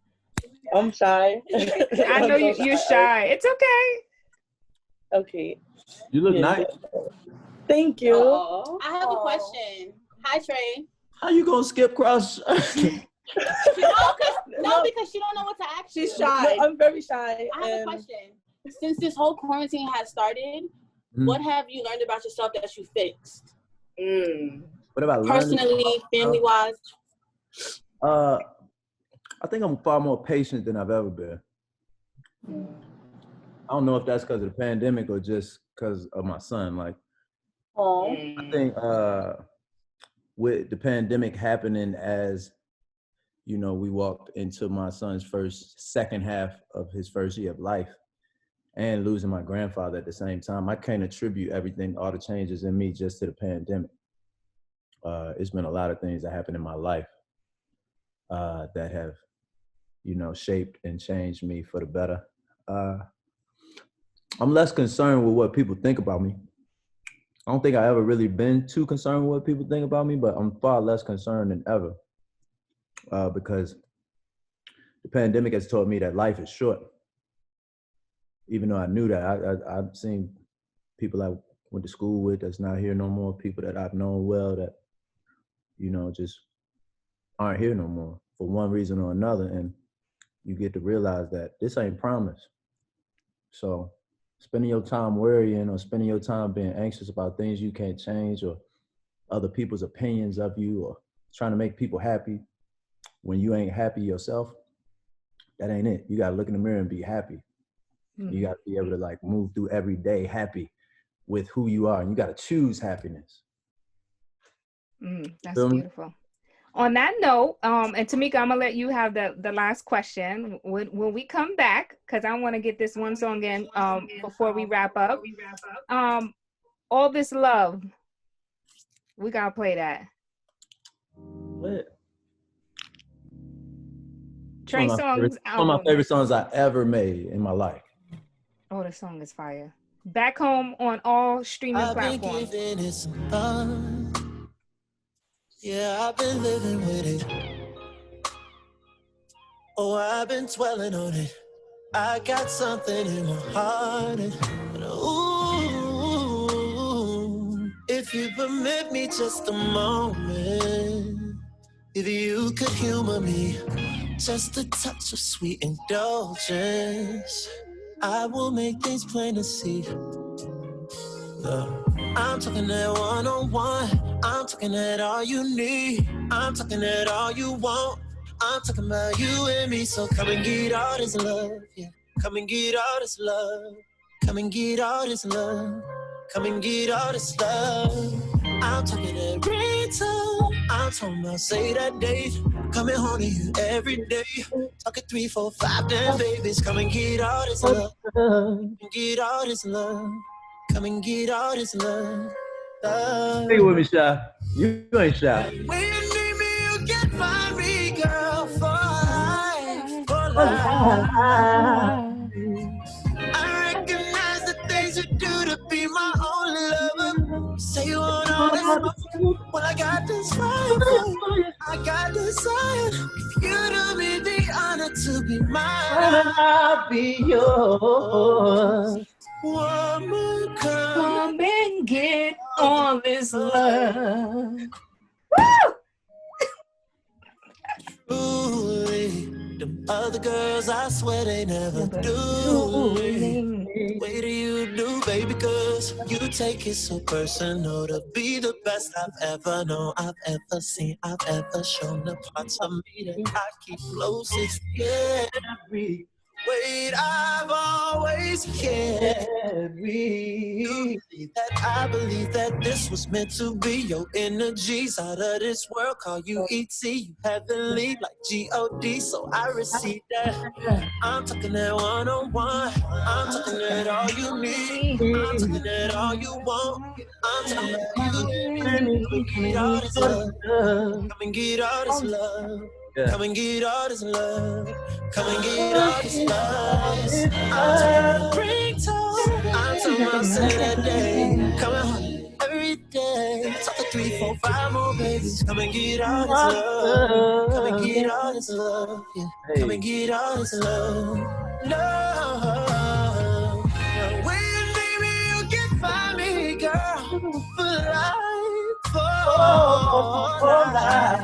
I'm shy. I know you're shy. It's okay. Okay. You look nice. Thank you. I have a question. Hi, Trey. How you gonna skip cross? No, because she don't know what to ask. She's shy. No, I'm very shy. I have a question. Since this whole quarantine has started, what have you learned about yourself that you fixed? What about personally, family-wise? I think I'm far more patient than I've ever been. I don't know if that's because of the pandemic or just because of my son. Like, I think with the pandemic happening as, you know, we walked into my son's second half of his first year of life and losing my grandfather at the same time, I can't attribute all the changes in me just to the pandemic. It's been a lot of things that happened in my life that have, you know, shaped and changed me for the better. I'm less concerned with what people think about me. I don't think I ever really been too concerned with what people think about me, but I'm far less concerned than ever because the pandemic has taught me that life is short. Even though I knew that, I've seen people I went to school with that's not here no more, people that I've known well that, you know, just aren't here no more for one reason or another. And you get to realize that this ain't promise. So spending your time worrying or spending your time being anxious about things you can't change or other people's opinions of you or trying to make people happy when you ain't happy yourself, that ain't it. You got to look in the mirror and be happy. You got to be able to like move through every day happy with who you are, and you got to choose happiness. That's beautiful. On that note, and Tamika, I'm gonna let you have the last question. When we come back, because I want to get this one song in before we wrap up. All This Love, we gotta play that. What? Trey Songz One of my favorite songs I ever made in my life. Oh, the song is fire. Back home on all streaming platforms. Yeah, I've been living with it. Oh, I've been dwelling on it. I got something in my heart. And ooh, if you permit me just a moment, if you could humor me, just a touch of sweet indulgence, I will make things plain to see. I'm talking that one-on-one. I'm talking that all you need. I'm talking that all you want. I'm talking about you and me. So come and get all this love. Yeah. Come and get all this love. Come and get all this love. Come and get all this love. I'm talking that ringtone. I'm talking about say that date. Coming home to you every day. Talking 3, 4, 5 damn babies. Come and get all this love. Come and get all this love. Come and get all this love. Sing it with me, Shy. You ain't shy. When you need me, you can find me, girl, for life, for life. I recognize the things you do to be my only lover. You say you want all this love. Well, I got this fire for you. I got desire. If you do me the honor to be mine, I'll be yours. Woman, Come and get all this love. Truly, the other girls, I swear they never do. Wait till you do, baby, cause you take it so personal to be the best I've ever known, I've ever seen, I've ever shown. The parts of me that I keep closest. Yeah, wait, I've always cared. I believe that this was meant to be. Your energies out of this world. Call you ET, you heavenly like God. So I receive that. I'm talking that one-on-one. I'm talking that all you need. I'm talking that all you want. I'm talking that you get all this love. Come and get all this love. Come and get all this love. Come and get all this love. I'm talking ringtone. I'm talking about say that day. Coming home every day. Talking 3, 4, 5 more babies. Come and get all this love. Come and get all this love. Yeah. Come and get all this love. Love. When you need me, you can find me, girl. For life, for life.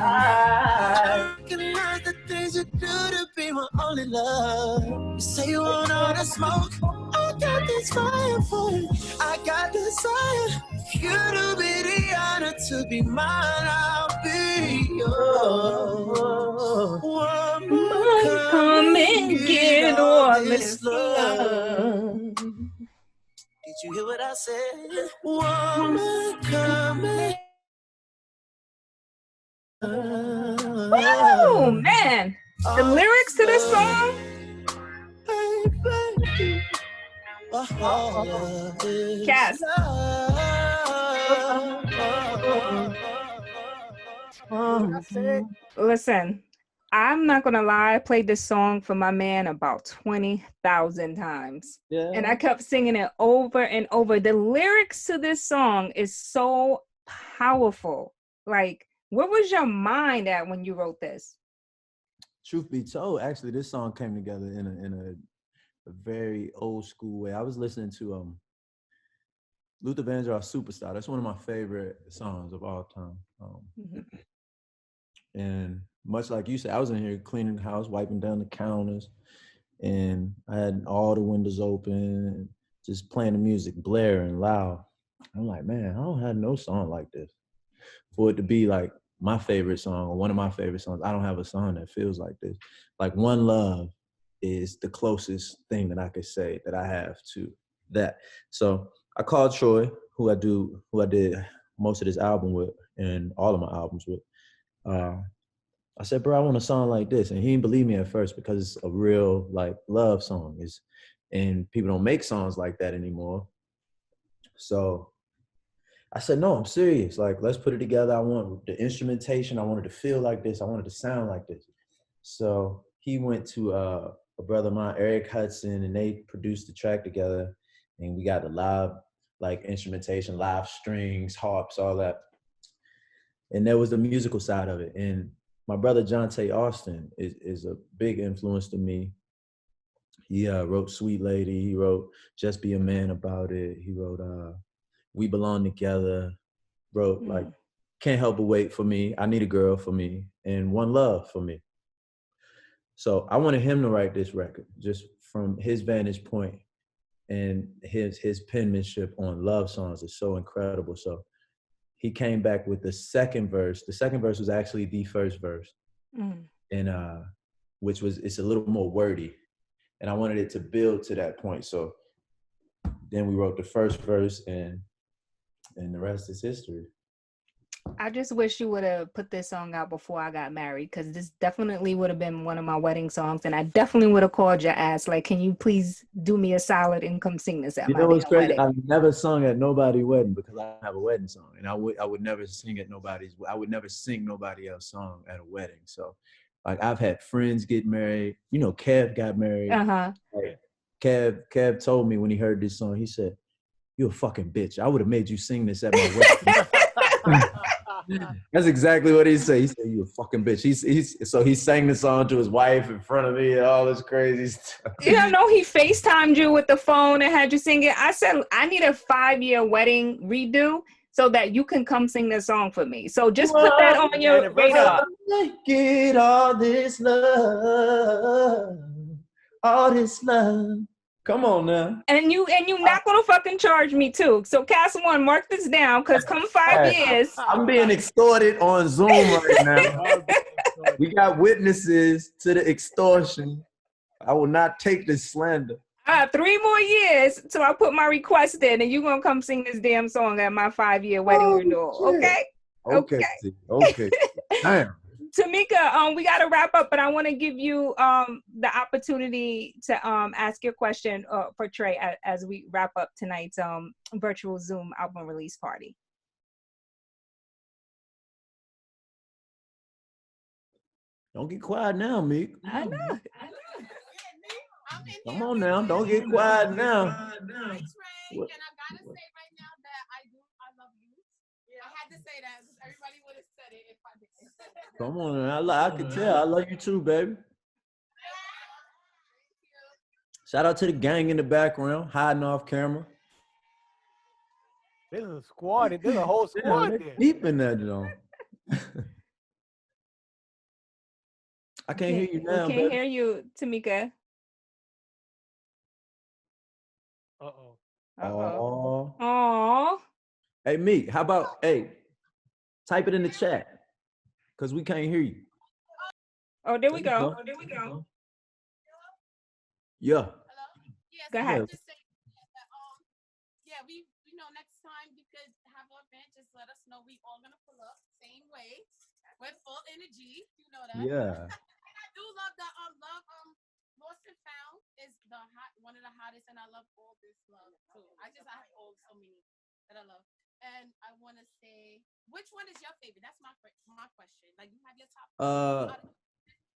I recognize the things you do to be my only love. You say you want all the smoke. I got this fire for you. I got desire. You to be the honor to be mine. I'll be yours. Woman, come and get all this love. Did you hear what I said? Woman, come and Oh man, the lyrics to this song. Kast. Listen, I'm not gonna lie. I played this song for my man about 20,000 times, and I kept singing it over and over. The lyrics to this song is so powerful. Like, where was your mind at when you wrote this? Truth be told, actually, this song came together in a very old school way. I was listening to Luther Vandross Superstar. That's one of my favorite songs of all time. And much like you said, I was in here cleaning the house, wiping down the counters, and I had all the windows open, and just playing the music, blaring loud. I'm like, man, I don't have no song like this. For it to be like my favorite song or one of my favorite songs, I don't have a song that feels like this. Like One Love is the closest thing that I could say that I have to that. So I called Troy, who I did most of this album with and all of my albums with. I said, bro, I want a song like this. And he didn't believe me at first because it's a real like love song. And people don't make songs like that anymore. So I said, no, I'm serious. Like, let's put it together. I want the instrumentation. I wanted to feel like this. I wanted to sound like this. So he went to a brother of mine, Eric Hudson, and they produced the track together. And we got the live like instrumentation, live strings, harps, all that. And there was the musical side of it. And my brother, John Tay Austin, is a big influence to me. He wrote Sweet Lady. He wrote Just Be a Man About It. He wrote We Belong Together. Wrote like Can't Help But Wait for Me, I Need a Girl for me, and One Love for me. So I wanted him to write this record just from his vantage point, and his penmanship on love songs is so incredible. So he came back with the second verse. The second verse was actually the first verse, and which was, it's a little more wordy, and I wanted it to build to that point. So then we wrote the first verse, and the rest is history. I just wish you would have put this song out before I got married, because this definitely would have been one of my wedding songs, and I definitely would have called your ass like, can you please do me a solid and come sing this at my damn what's crazy? wedding? I've never sung at nobody's wedding because I don't have a wedding song, and I would never sing at nobody's. I would never sing nobody else's song at a wedding. So, like, I've had friends get married. You know, Kev got married. Like, Kev told me when he heard this song, he said, "You a fucking bitch. I would have made you sing this at my wedding." That's exactly what he said. He said, "You a fucking bitch." So he sang the song to his wife in front of me and all this crazy stuff. You know, he FaceTimed you with the phone and had you sing it. I said, I need a 5-year wedding redo so that you can come sing this song for me. So just put that on your radar. Get all this love, all this love. Come on now. And you not gonna fucking charge me too. So Kast One, mark this down, because come 5 years. I'm being extorted on Zoom right now. We got witnesses to the extortion. I will not take this slander. 3 more years till I put my request in, and you're gonna come sing this damn song at my 5-year wedding renewal. Okay? Okay. Damn. Tamika, we got to wrap up, but I want to give you the opportunity to ask your question for Trey as we wrap up tonight's virtual Zoom album release party. Don't get quiet now, Meek. I know. Come on now, don't get quiet now. Trey, and I gotta say right now that I love you. I had to say that. Everybody would have said it if I didn't. Come on, I can tell. I love you too, baby. Shout out to the gang in the background, hiding off camera. There's a squad. There's a whole squad there. Deep in that, though. I can't hear you now. We can't hear you, Tamika. Uh-oh. Oh. Aww. Hey, Meek, how about, type it in the chat because we can't hear you. Oh, there we go. Yeah. Go ahead. Yeah, we know next time you could have an event. Just let us know. We all gonna pull up same way with full energy. You know that. Yeah. And I do love the Lost and Found is one of the hottest, and I love all this love too. I have so many that I love. And I want to say, which one is your favorite? That's my question. Like, you have your top.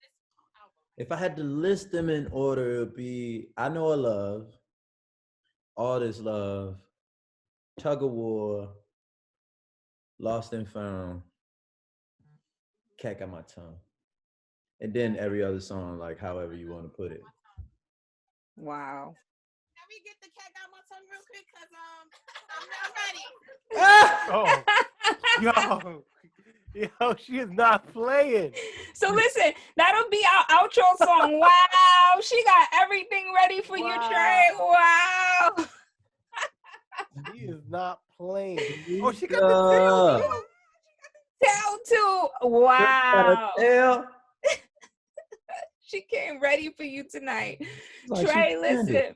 This album. If I had to list them in order, it would be I Know a Love, All This Love, Tug of War, Lost and Found, Cat Got My Tongue. And then every other song, like however you want to put it. Wow. Can we get the Cat Got My Tongue real quick? Because I'm not ready. Oh, yo, she is not playing. So listen, that'll be our outro song. Wow, she got everything ready for you, Trey. Wow. She is not playing. Oh, she got the tail. Tail too. Wow. Tail. She came ready for you tonight. Like Trey, listen.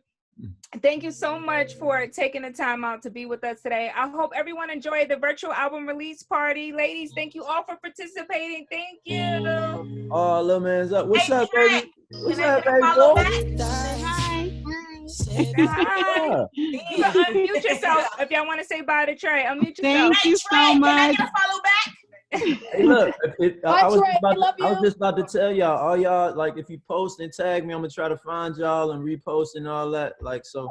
Thank you so much for taking the time out to be with us today. I hope everyone enjoyed the virtual album release party. Ladies, thank you all for participating. Thank you. Oh, little man's up. What's up, Trey, baby? What's can I up, get a baby? follow Boy? back? Hi. You can unmute yourself if y'all want to say bye to Trey. Unmute yourself. Thank you so much. Can I get a follow back? Hey, look, I was Trey, just about to tell y'all, all y'all, like, if you post and tag me, I'm gonna try to find y'all and repost and all that. Like, so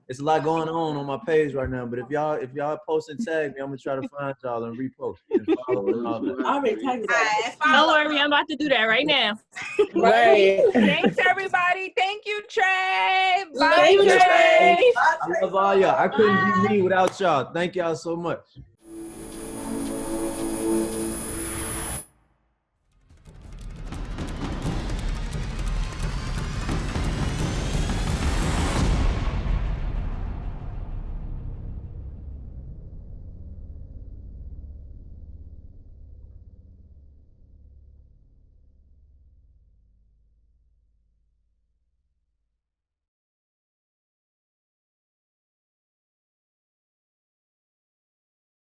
it's a lot going on my page right now. But if y'all post and tag me, I'm gonna try to find y'all and repost and follow and all that. I already tagged that. Don't worry, I'm about to do that right now. Right. Thanks, everybody. Thank you, Trey. Bye, Thank you, Trey. I love all y'all. I couldn't be me without y'all. Thank y'all so much.